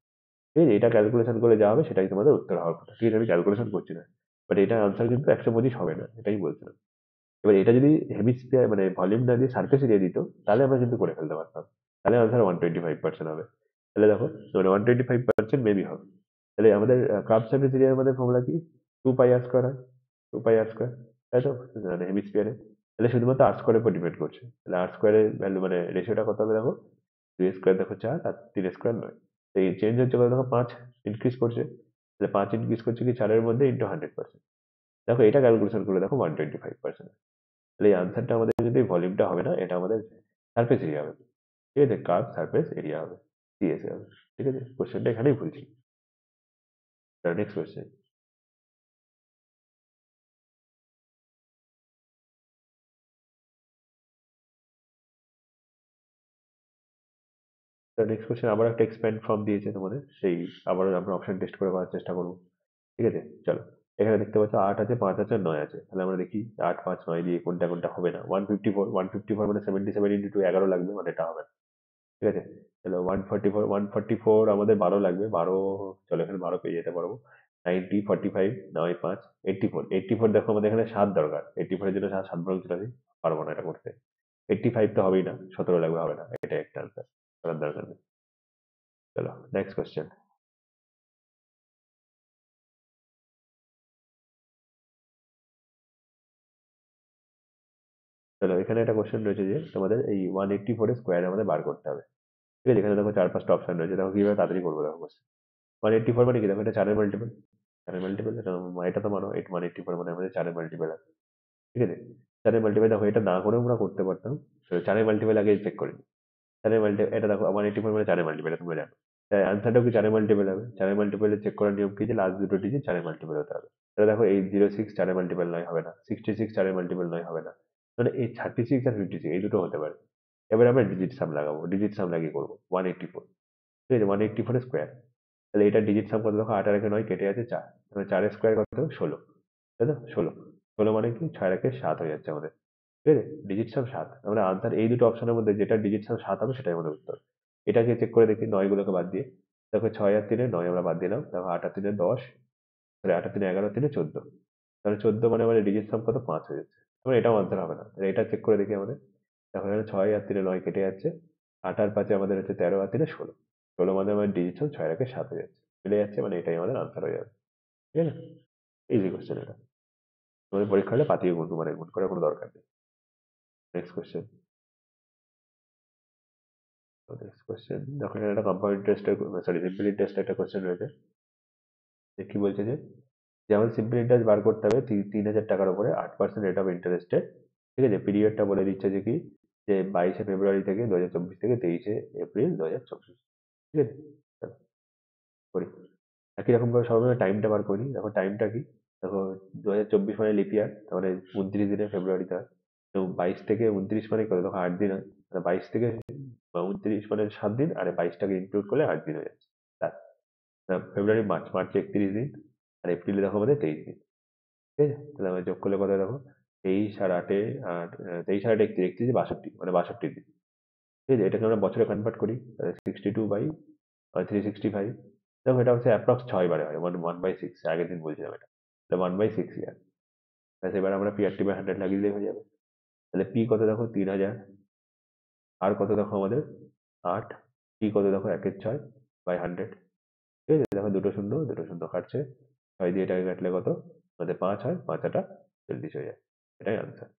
ঠিক আছে? এটা ক্যালকুলেশন করে যা হবে সেটাই তোমাদের উত্তর হওয়ার কথা। ঠিক আছে? আমি ক্যালকুলেশন করছি না। বাট এটার আনসার কিন্তু 125 হবে না। এটাই বলছিলাম। এবার এটা যদি হেমিস্ফিয়ার মানে ভলিউম না দিয়ে সারফেস এরিয়া দিত, তাহলে আমরা কিন্তু করে ফেলতে পারতাম। তাহলে আনসার 125% হবে। তাহলে দেখো, মানে 125% মেবি হবে। তাহলে আমাদের কার্ভ সারফেস এরিয়ার আমাদের ফর্মুলা কি? 2 পাই আর স্কোয়ার হয়। 2 পাই আর স্কোয়ার, তাই তো? মানে হেমিস্ফিয়ারে। তাহলে শুধুমাত্র আর স্কোয়ারের উপর ডিপেন্ড করছে। তাহলে আর স্কোয়ারের ভ্যালু মানে রেশিওটা কত হবে দেখো, 2 স্কোয়ার দেখো 4, আর 3 স্কোয়ার 9। তো এই চেঞ্জ হচ্ছে কত দেখো, 5 ইনক্রিজ করছে। তাহলে 5 ইনক্রিজ করছে কি 4 এর মধ্যে ইন্টু 100%। দেখো এটা ক্যালকুলেশন করে দেখো 125%। তাহলে এই আনসারটা আমাদের কিন্তু এই ভলিউমটা হবে না, এটা আমাদের সারফেস এরিয়া হবে। ঠিক আছে? কার্ভ সারফেস এরিয়া হবে, সিএসএ হবে। ঠিক আছে? কোশ্চেনটা এখানেই ভুল ছিল। Next question. নেক্সট কোশ্চেন আবার একটা এক্সপ্যান্ড ফর্ম দিয়েছে তোমাদের, সেই আবার আমরা অপশন টেস্ট করে করার চেষ্টা করবো। ঠিক আছে? চলো, এখানে দেখতে পাচ্ছ 8 আছে, 5 আছে, 9 আছে। তাহলে আমরা দেখি 8 5 9 দিয়ে কোনটা কোনটা হবে না। 154 মানে 77 ইন্টু 2 11 লাগবে, মানে এটা হবে না। ঠিক আছে? তাহলে 144 আমাদের 12 লাগবে, 12। চলো এখানে 12 পেয়ে যেতে পারবো। 90 45 9 5 84 দেখো আমাদের এখানে 7 দরকার। 84 এর জন্য 7 বরং চলে আসি, পারবো না এটা করতে। 85 তো হবেই না, 17 লাগবে, হবে না। এটা একটা আনসার, করার দরকার নেই। চলো নেক্সট কোশ্চেন। চলো এখানে একটা কোশ্চেন রয়েছে যে তোমাদের এই 184 এর স্কোয়ার আমাদের বার করতে হবে। ঠিক আছে? এখানে দেখো 4 5টা অপশন রয়েছে, দেখো কিভাবে তাড়াতাড়ি করবো দেখো কোশ্চেন। 184 মানে কি দেখো, এটা 4 এর মাল্টিপল। 4 এর মাল্টিপল এটা তো মানো 184 মানে আমাদের 4 এর মাল্টিপল আছে। ঠিক আছে? 4 এর মাল্টিপল দেখো, এটা না করেও আমরা করতে পারতাম। তো 4 এর মাল্টিপল আগে চেক করি। 4 এর মাল্টিপল এটা দেখো, 184 মানে 4 এর মাল্টিপল, এটা তোমরা জানো। তাই আনসারটাও কি 4 এর মাল্টিপল হবে। 4 এর মাল্টিপল চেক করার নিয়ম কি, যে লাস্ট দুটো ডিজিট 4 এর মাল্টিপল হতে হবে। তাহলে দেখো এই 06 4 এর মাল্টিপল নয়, হবে না। 66 4 এর মাল্টিপল নয়, হবে না। মানে এই 36 আর 56 এই দুটো হতে পারে। এবার আমরা ডিজিট সাম লাগাবো। ডিজিট সাম লাগিয়ে করবো 184। ঠিক আছে? 184 স্কোয়ার। তাহলে এটা ডিজিট সাম কত দেখো, 8 আর 1 9 কেটে আছে 4। তাহলে 4 স্কোয়ার কত, 16। তাই তো? 16। 16 মানে কি 6 আর 1 7 হয়ে যাচ্ছে আমাদের। ঠিক আছে? ডিজিট সাম 7। আমরা আনসার এই দুটো অপশনের মধ্যে যেটা ডিজিট সাম 7 হবে সেটাই আমাদের উত্তর। এটাকে চেক করে দেখি 9 গুলোকে বাদ দিয়ে। দেখো 6 আর 3 9 আমরা বাদ দিলাম। দেখো 8 আর 3 10, সরি 8 আর 3 11, 3 14। তাহলে 14 মানে আমাদের ডিজিট সাম কত, 5 হয়ে যাচ্ছে। মানে এটাও আনসার হবে না। তাহলে এটা চেক করে দেখি আমাদের। দেখো এখানে 6 আর 3 9 কেটে যাচ্ছে। 8 আর 5 আমাদের হচ্ছে 13 আর 3 16। 16 মানে আমাদের ডিজিট সাম 6 আর 1 7 হয়ে যাচ্ছে। মিলে যাচ্ছে, মানে এটাই আমাদের আনসার হয়ে যাবে। ঠিক আছে? ইজি কোশ্চেন এটা। তোমাদের পরীক্ষা হলে পাতিয়ে গুনবো, মানে গুণ করার কোনো দরকার নেই। Next question. নেক্সট কোশ্চেন দেখো, এখানে একটা কম্পাউন্ড ইন্টারেস্টের, সরি সিম্পল ইন্টারেস্টের একটা কোশ্চেন রয়েছে। যে কি বলছে যে, যেমন সিম্পল ইন্টারেস্ট বার করতে হবে 3,000 টাকার উপরে 8% রেট অফ ইন্টারেস্টে। ঠিক আছে? পিরিয়ডটা বলে দিচ্ছে যে কি, যে 22শে ফেব্রুয়ারি থেকে 2024 থেকে 23শে এপ্রিল 2024। ঠিক আছে? চলো করি। একই রকম ভাবে সবার টাইমটা বার করি। দেখো টাইমটা কি, দেখো 2024 মানে লিপ ইয়ার, তাহলে 29 দিনে ফেব্রুয়ারিতে হয়। তো 22 থেকে 29 মানে কত দেখো 8 দিন হয়। 22 থেকে 29 মানে 7 দিন, আর 22টাকে ইনক্লুড করলে 8 দিন হয়ে যাচ্ছে। তার ফেব্রুয়ারি মার্চ, মার্চে 31 দিন, আর এপ্রিলে দেখো আমাদের 23 দিন। ঠিক আছে? তাহলে আমরা যোগ করলে কত দেখো, 23 আর 8 আর 23 আর 8 31, 62 মানে 62 দিন। ঠিক আছে? এটাকে আমরা বছরে কনভার্ট করি, তাহলে 62/365। দেখো এটা হচ্ছে অ্যাপ্রক্স 6 বারে হয়, 1/6। আগের দিন বলছিলাম এটা। তাহলে 1/6 ইয়ার। ব্যাস, এবার আমরা PRT/100 লাগিয়ে দিলে হয়ে যাবে। তাহলে পি কত দেখো 3,000, আর কত দেখো আমাদের 8, টি কত দেখো 1/6/100। ঠিক আছে? দেখো দুটো শূন্য দুটো শূন্য কাটছে, 6 দিয়ে এটাকে কাটলে কত, আমাদের 5 হয়, 5 আটা 40 হয়ে যায়। এটাই আনসার,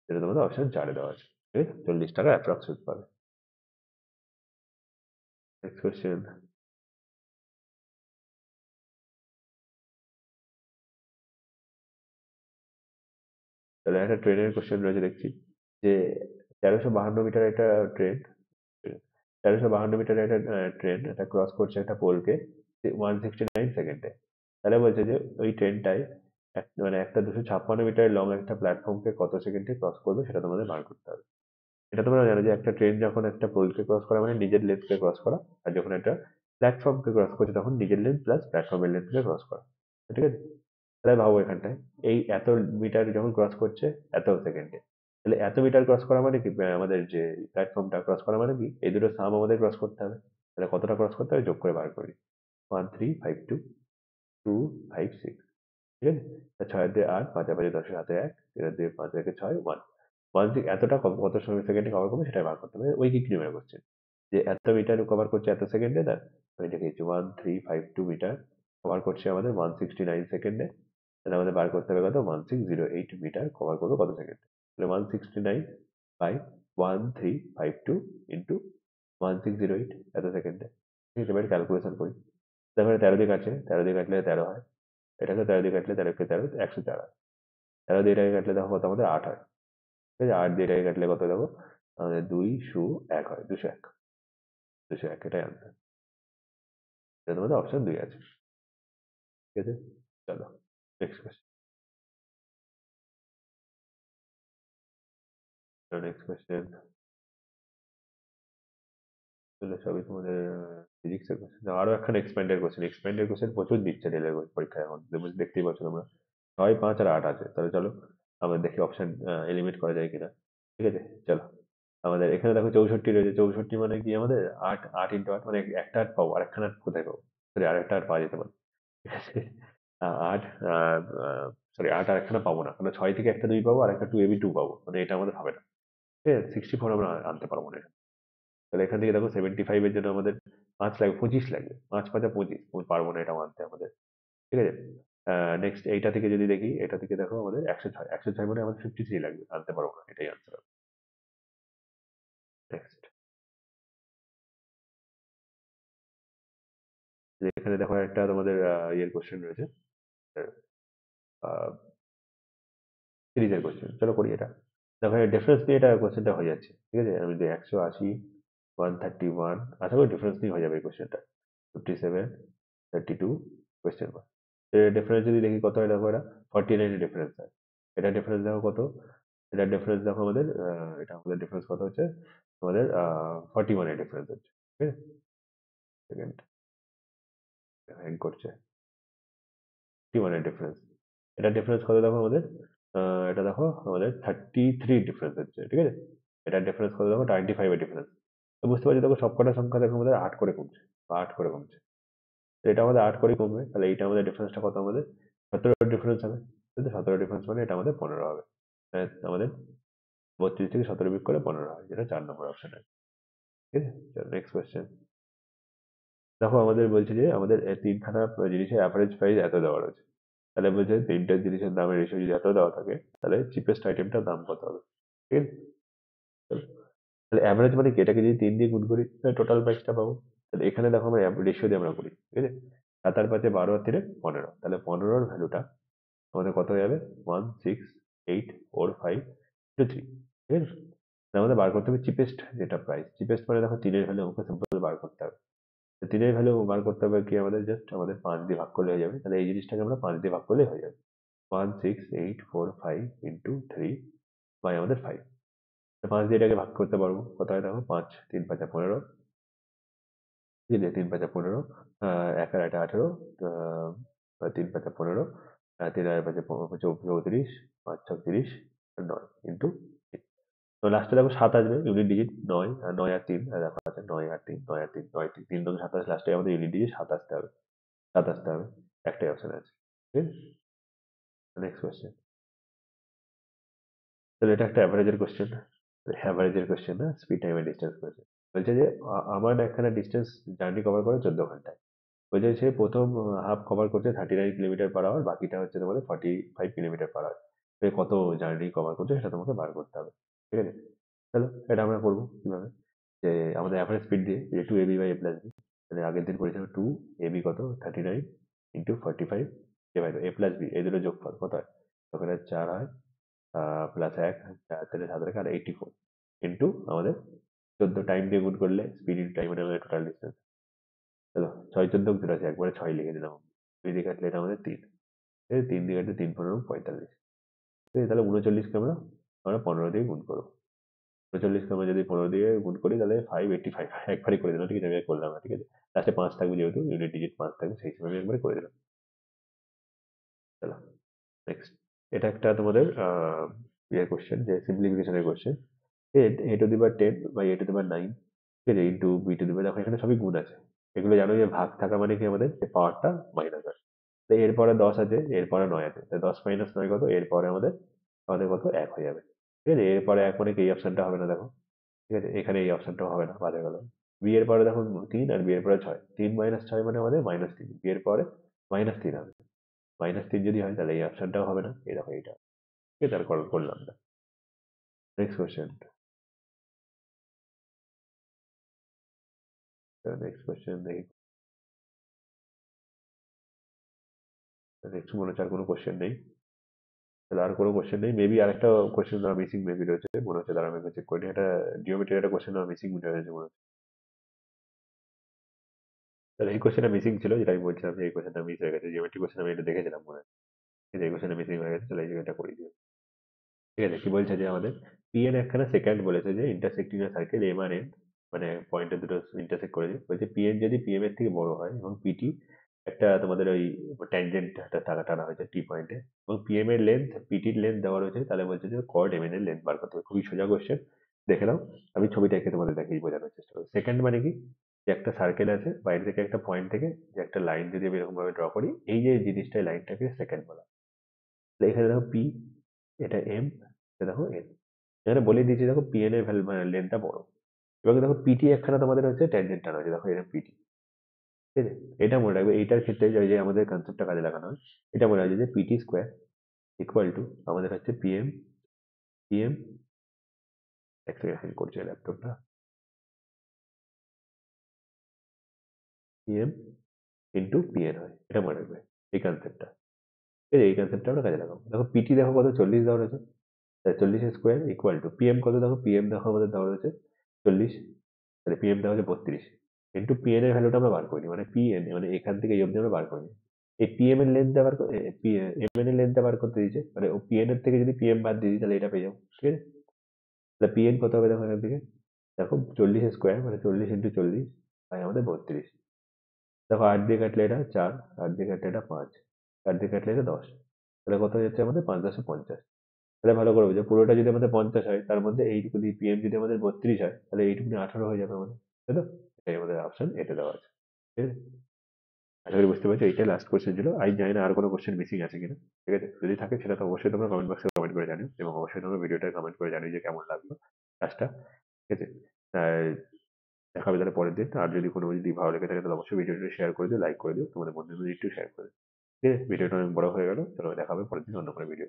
যেটা তোমাদের অপশন 4-এ দেওয়া আছে। ঠিক আছে? 40 টাকা অ্যাপ্রক্স সুদ পাবে। Next question. তাহলে একটা ট্রেনের কোশ্চেন রয়েছে দেখছি, যে 1352 মিটার একটা ট্রেন, 1352 মিটার একটা ট্রেন এটা ক্রস করছে একটা পোলকে 169 সেকেন্ডে। তাহলে বলছে যে ওই ট্রেনটায় মানে একটা 256 মিটার লং একটা প্ল্যাটফর্মকে কত সেকেন্ডে ক্রস করবে, সেটা তোমাদের বার করতে হবে। এটা তোমরা জানো যে একটা ট্রেন যখন একটা পোলকে ক্রস করা মানে নিজের লেন্থকে ক্রস করা, আর যখন একটা প্ল্যাটফর্মকে ক্রস করছে তখন নিজের লেন্থ প্লাস প্ল্যাটফর্মের লেন্থকে ক্রস করা। ঠিক আছে? তাহলে ভাবো এখানটায় এই এত মিটার যখন ক্রস করছে এত সেকেন্ডে, তাহলে এত মিটার ক্রস করা মানে কি আমাদের যে প্ল্যাটফর্মটা ক্রস করা মানে কি এই দুটো সাম আমাদের ক্রস করতে হবে। তাহলে কতটা ক্রস করতে হবে যোগ করে বার করি। 1352 256। ঠিক আছে? তা 6 আর 2 8, 5 আর 5 10 হাতে 1, 3 আর 2 5 1 1 এতটা কত সময় সেকেন্ডে কভার করবে সেটা বার করতে হবে ঐকিক নিয়মে করছে যে এত মিটার কভার করছে এত সেকেন্ডে, না আমি লিখেছি 1352 মিটার কভার করছে আমাদের 169 সেকেন্ডে। তাহলে আমাদের বার করতে হবে কত 1608 মিটার কভার করবো কত সেকেন্ডে। তাহলে 169 বাই 1352 ইন্টু 1608 এত সেকেন্ডে। ঠিক আছে? এবার ক্যালকুলেশন করি। দেখো 13 দিয়ে কাটছে, 13 দিয়ে কাটলে 13 হয়, এটাকে 13 দিয়ে কাটলে 13 কে 13 104 হয়। 13 দিয়ে এটাকে কাটলে দেখো কত আমাদের 8 হয়। ঠিক আছে? 8 দিয়ে এটাকে কাটলে কত দেখো আমাদের 201 হয়, 201। 201 এটাই আনসার। এটা তোমাদের অপশন 2 আছে। ঠিক আছে? চলো নেক্সট কোয়েশ্চেন। নেক্সট কোয়েশ্চেন চলে সবই তোমাদের ফিজিক্সের কোয়েশ্চেন। আরো একখানা এক্সপ্যান্ডের কোয়েশ্চেন, এক্সপ্যান্ডের কোয়েশ্চেন প্রচুর দিচ্ছে রেলের পরীক্ষায় এখন, দেখতেই পাচ্ছ তোমরা। 6 5 আর 8 আছে। তাহলে চলো আমরা দেখি অপশন এলিমিনেট করা যায় কিনা। ঠিক আছে? চলো আমাদের এখানে দেখো 64 রয়েছে। 64 মানে কি আমাদের 8 8 ইন্টু 8 মানে একটা 8 পাবো, আর একখানা 8 কোথায় পাবো? সরি আরেকটা 8 পাওয়া যেতে পারে। ঠিক আছে? 8 সরি 8 আর একখানা পাবো না, কারণ 6 থেকে একটা 2 পাবো আর একটা 2ab 2 পাবো, মানে এটা আমাদের হবে না। ঠিক আছে? 64 আমরা আনতে পারবো না। তাহলে এখান থেকে দেখো 75 এর জন্য আমাদের 5 লাগবে, 25 লাগবে। 5 5 25 পারবো না এটা আনতে আমাদের। ঠিক আছে? নেক্সট এইটা থেকে যদি দেখি, এটা থেকে দেখো আমাদের 106, 106 মানে আমাদের 53 লাগবে, আনতে পারবো না, এটাই আনসার হবে। নেক্সট এখানে দেখো একটা তোমাদের ইয়ের কোশ্চেন রয়েছে, সিরিজের কোশ্চেন। চলো করি এটা। দেখো ডিফারেন্স দিয়ে এটা কোশ্চেনটা হয়ে যাচ্ছে। ঠিক আছে? আমি যদি 180 131, আশা করি ডিফারেন্স নিয়ে হয়ে যাবে এই কোশ্চেনটা। 57 32 কোয়েশ্চেন মার্ক। ডিফারেন্স যদি দেখি কত হয় দেখো, এটা 49 এর ডিফারেন্স হয়। এটা ডিফারেন্স দেখো কত, এটা ডিফারেন্স দেখো আমাদের এটা আমাদের ডিফারেন্স কত হচ্ছে আমাদের 41 এর ডিফারেন্স হচ্ছে। ঠিক আছে? সেকেন্ড হ্যাং করছে। 51 এর ডিফারেন্স, এটা ডিফারেন্স কত দেখো আমাদের এটা দেখো আমাদের 33 ডিফারেন্স হচ্ছে। ঠিক আছে? এটা ডিফারেন্স কত দেখো 95 এর ডিফারেন্স। তো বুঝতে পারছি দেখো সবকটা সংখ্যা দেখো আমাদের 8 করে কমছে বা 8 করে কমছে। তো এটা আমাদের 8 করে কমবে, তাহলে এইটা আমাদের ডিফারেন্সটা কত আমাদের 17 ডিফারেন্স হবে। কিন্তু 17 ডিফারেন্স মানে এটা আমাদের 15 হবে। আমাদের 32 থেকে 17 বিয়োগ করে 15 হয়, যেটা 4 নম্বর অপশন আছে। ঠিক আছে? চলো নেক্সট কোয়েশ্চেন। দেখো আমাদের বলছে যে আমাদের তিনখানা জিনিসের অ্যাভারেজ প্রাইস এত দেওয়া রয়েছে। তাহলে বলছে তিনটা জিনিসের দামের রেশিও যদি এত দেওয়া থাকে তাহলে চিপেস্ট আইটেমটার দাম কত হবে। ঠিক আছে? চলো। তাহলে অ্যাভারেজ মানে কি, এটাকে যদি 3 দিয়ে গুণ করি তাহলে টোটাল প্রাইসটা পাবো। তাহলে এখানে দেখো আমরা রেশিও দিয়ে আমরা করি। ঠিক আছে? 7 আর 5 12 আর 3 15, তাহলে 15 এর ভ্যালুটা আমাদের কত হয়ে যাবে 16845 2 3। ঠিক আছে? তাহলে আমাদের বার করতে হবে চিপেস্ট যেটা প্রাইস। চিপেস্ট মানে দেখো 3 এর ভ্যালু আমাকে সিম্পল বার করতে হবে। তো 3 এর ভ্যালু বার করতে হবে কি আমাদের, জাস্ট আমাদের 5 দিয়ে ভাগ করলে হয়ে যাবে। তাহলে এই জিনিসটাকে আমরা 5 দিয়ে ভাগ করলে হয়ে যাবে। 16845 ইন্টু 3 বাই আমাদের 5। 5 দিয়ে এটাকে ভাগ করতে পারবো, কত হয় দেখো 5 3 5 15, ঠিক আছে? 3 5 15, 1 আর 8 18, 3 5 15, 3 আর 5 34, 5 6 30 আর 9 ইন্টু। তো লাস্টে দেখো 7 আসবে ইউনিট ডিজিট 9, আর 9 আর 3 দেখো আছে 9 আর 3 9 আর 3 9 3 3 2 27, লাস্টে আমাদের ইউনিট ডিজিট 7 আসতে হবে। 7 আসতে হবে, একটাই অপশন আছে। ঠিক আছে? Next question. তাহলে এটা একটা অ্যাভারেজের কোয়েশ্চেন। অ্যাভারেজের কোয়েশ্চেন না, স্পিড টাইম এর ডিস্টেন্স কোয়েশ্চেন। বলছে যে আমার একখানা ডিস্টেন্স জার্নি কভার করে 14 ঘন্টায়। বলছে সে প্রথম হাফ কভার করছে 39 কিলোমিটার পার আওয়ার, বাকিটা হচ্ছে তোমাদের 45 কিলোমিটার পার আওয়ার। কত জার্নি কভার করছে সেটা তোমাকে বার করতে হবে। ঠিক আছে? চলো এটা আমরা করবো কিভাবে, যে আমাদের অ্যাভারেজ স্পিড দিয়ে যে 2ab by a plus B. তাহলে আগের দিন করেছিলাম 2ab কত 39 into 45 divide a plus b, এই দুটো যোগফল কত হয়, ওখানে 4 হয় প্লাস 1 4 3 7 রেখে আর 84 ইন্টু আমাদের 14 টাইম দিয়ে গুণ করলে স্পিড ইন্টু টাইম মানে আমাদের টোটাল ডিস্টেন্স। চলো 6 14 84, একবারে 6 লিখে দিলাম। 2 দিয়ে কাটলে এটা আমাদের 3, 3 দিয়ে কাটলে 3 15 45। ঠিক আছে? তাহলে 39কে আমরা 15 দিয়ে গুণ করবো। 39 কে আমরা যদি 15 দিয়ে গুণ করি তাহলে 585 একবারই করে দিলাম, ঠিক আছে? আমি আর করলাম না, ঠিক আছে? লাস্টে 5 থাকবে, যেহেতু ইউনিট ডিজিট 5 থাকবে, সেই হিসেবে আমি একবারে করে দিলাম। চলো নেক্সট। এটা একটা তোমাদের ইয়ের কোশ্চেন, যে সিম্পলিফিকেশনের question. a to the power 10 by a to the power 9, ঠিক আছে, into b to the power, দেখো এখানে সবই গুণ আছে। এগুলো জানো যে ভাগ থাকা মানে কি, আমাদের যে পাওয়ারটা মাইনাস হয়। তো এরপরে 10 আছে, এরপরে 9 আছে, তো 10 মাইনাস 9 কত? এরপরে আমাদের আমাদের কত? 1 হয়ে যাবে, ঠিক আছে? এরপরে 1 মানে কি, এই অপশনটা হবে না, দেখো, ঠিক আছে? এখানে এই অপশনটাও হবে না, বাজে গেল। বি এর পরে দেখো 3, আর বি এর পরে 6, 3 মাইনাস 6 মানে আমাদের -3, বি এর পরে -3 হবে। -3 যদি হয় তাহলে এই অপশনটাও হবে না, এই দেখো এইটা, ঠিক আছে? আর করলাম না। Next question. নেক্সট কোশ্চেন দেখি। নেক্সট মনে হচ্ছে আর কোনো কোশ্চেন নেই। তাহলে আর কোনো কোশ্চেন নেই, মেবি আরেকটা কোশ্চেন দেওয়া মিসিং মেবি রয়েছে মনে হচ্ছে, দাঁড়া আমি চেক করি। এটা জিওমেট্রির একটা কোশ্চেন দেওয়া মিসিং রয়েছে মনে হচ্ছে। তাহলে এই কোশ্চেনটা মিসিং ছিল, যেটা আমি বলছিলাম যে এই কোশ্চেনটা মিস হয়ে গেছে। জিওমেট্রি কোশ্চেন আমি এটা দেখেছিলাম মনে হয়, কিন্তু এই কোশ্চেনটা মিসিং হয়ে গেছে, তাহলে এই জায়গাটা করে দিও। ঠিক আছে, কি বলছে যে আমাদের pn একখানা সেকেন্ড বলেছে, যে ইন্টারসেক্টিং এ সার্কেল m আর n, মানে পয়েন্টের দুটো ইন্টারসেক্ট করেছে, বলছে pn যদি pm এর থেকে বড় হয়, এবং pt একটা তোমাদের ওই ট্যানজেন্ট একটা টানা টানা হয়েছে টি পয়েন্টে, এবং pm এর লেন্থ pt এর লেন্থ দেওয়া রয়েছে, তাহলে বলছে যে কর্ড mn এর লেন্থ বার করতে হবে। খুবই সোজা কোশ্চেন, দেখে নাও। আমি ছবিটা এঁকে তোমাদের দেখিয়ে বোঝানোর চেষ্টা করি। সেকেন্ড মানে কি, যে একটা সার্কেল আছে, বাইরে থেকে একটা পয়েন্ট থেকে যে একটা লাইন যদি আমি এরকম ভাবে ড্র করি, এই যে জিনিসটা, লাইনটাকে সেকেন্ড বলা হয়। তো এখানে দেখো p, এটা m, এটা দেখো n। এখানে বলে দিয়েছি, দেখো পিএন এর ভ্যালু মানে লেনটা বড়, এবং দেখো পিটি একখানা তোমাদের হচ্ছে ট্যানজেন্ট টানা হয়েছে, দেখো এটা পিটি, ঠিক আছে? এটা মনে রাখবে, এইটার ক্ষেত্রে যে আমাদের কনসেপ্টটা কাজে লাগানো হয়, এটা মনে রাখবে যে পিটি স্কোয়ার ইকুয়াল টু আমাদের হচ্ছে পিএম, পিএম, এক সেকেন্ড হ্যাং করছে ল্যাপটপটা, পিএম ইন্টু পিএন হয়, এটা মনে রাখবে এই কনসেপ্টটা, ঠিক আছে? এই কনসেপ্টটা আমরা কাজে লাগাবো। দেখো পিটি দেখো কত, 40 দেওয়া রয়েছে, 40 স্কোয়ার ইকুয়াল টু পিএম কত, দেখো পিএম দেখো আমাদের দেওয়া রয়েছে 40, তাহলে পিএম দেওয়া হচ্ছে 32, ইন্টু পিএন এর ভ্যালুটা আমরা বার করিনি, মানে পিএন মানে এখান থেকে এই অবধি আমরা বার করিনি। এই পিএম এর লেন্থটা বার এম এন এর লেন্থটা বার করতে দিয়েছে, মানে ও পিএন এর থেকে যদি পিএম বাদ দিয়ে দিই তাহলে এটা পেয়ে যাবো, ঠিক আছে? তাহলে পিএন কত হবে দেখো এখান থেকে, দেখো 40 স্কোয়ার মানে 40 ইন্টু 40 হয় আমাদের 32, দেখো 8 দিয়ে কাটলে এটা 4, 8 দিয়ে কাটলে এটা 5, 4 দিয়ে কাটলে এটা 10, তাহলে কত হয়ে যাচ্ছে আমাদের 5×10 = 50। তাহলে ভালো করে বুঝো, পুরোটা যদি আমাদের 50 হয়, তার মধ্যে এইটুকু পিএম যদি আমাদের 32 হয়, তাহলে এইটুকু 18 হয়ে যাবে আমাদের, তাই তো? এটাই আমাদের অপশন, এটা দেওয়া আছে, ঠিক আছে? আশা করি বুঝতে পারছো, এইটাই লাস্ট কোশ্চেন ছিল। আমি জানি না আর কোনো কোশ্চেন মিসিং আছে কিনা, ঠিক আছে? যদি থাকে সেটা তো অবশ্যই তোমরা কমেন্ট বক্সে কমেন্ট করে জানিও, এবং অবশ্যই তোমরা ভিডিওটা কমেন্ট করে জানিও যে কেমন লাগলো কাজটা, ঠিক আছে? আর দেখা হবে তাহলে পরের দিন। আর যদি কোনো যদি ভালো লেগে থাকে তাহলে অবশ্যই ভিডিওটা শেয়ার করে দিও, লাইক করে দিও, তোমাদের বন্ধুদের একটু শেয়ার করে দিও, ঠিক আছে? ভিডিওটা অনেক বড় হয়ে গেল, চলো দেখা হবে পরের দিন অন্য কোনো ভিডিও।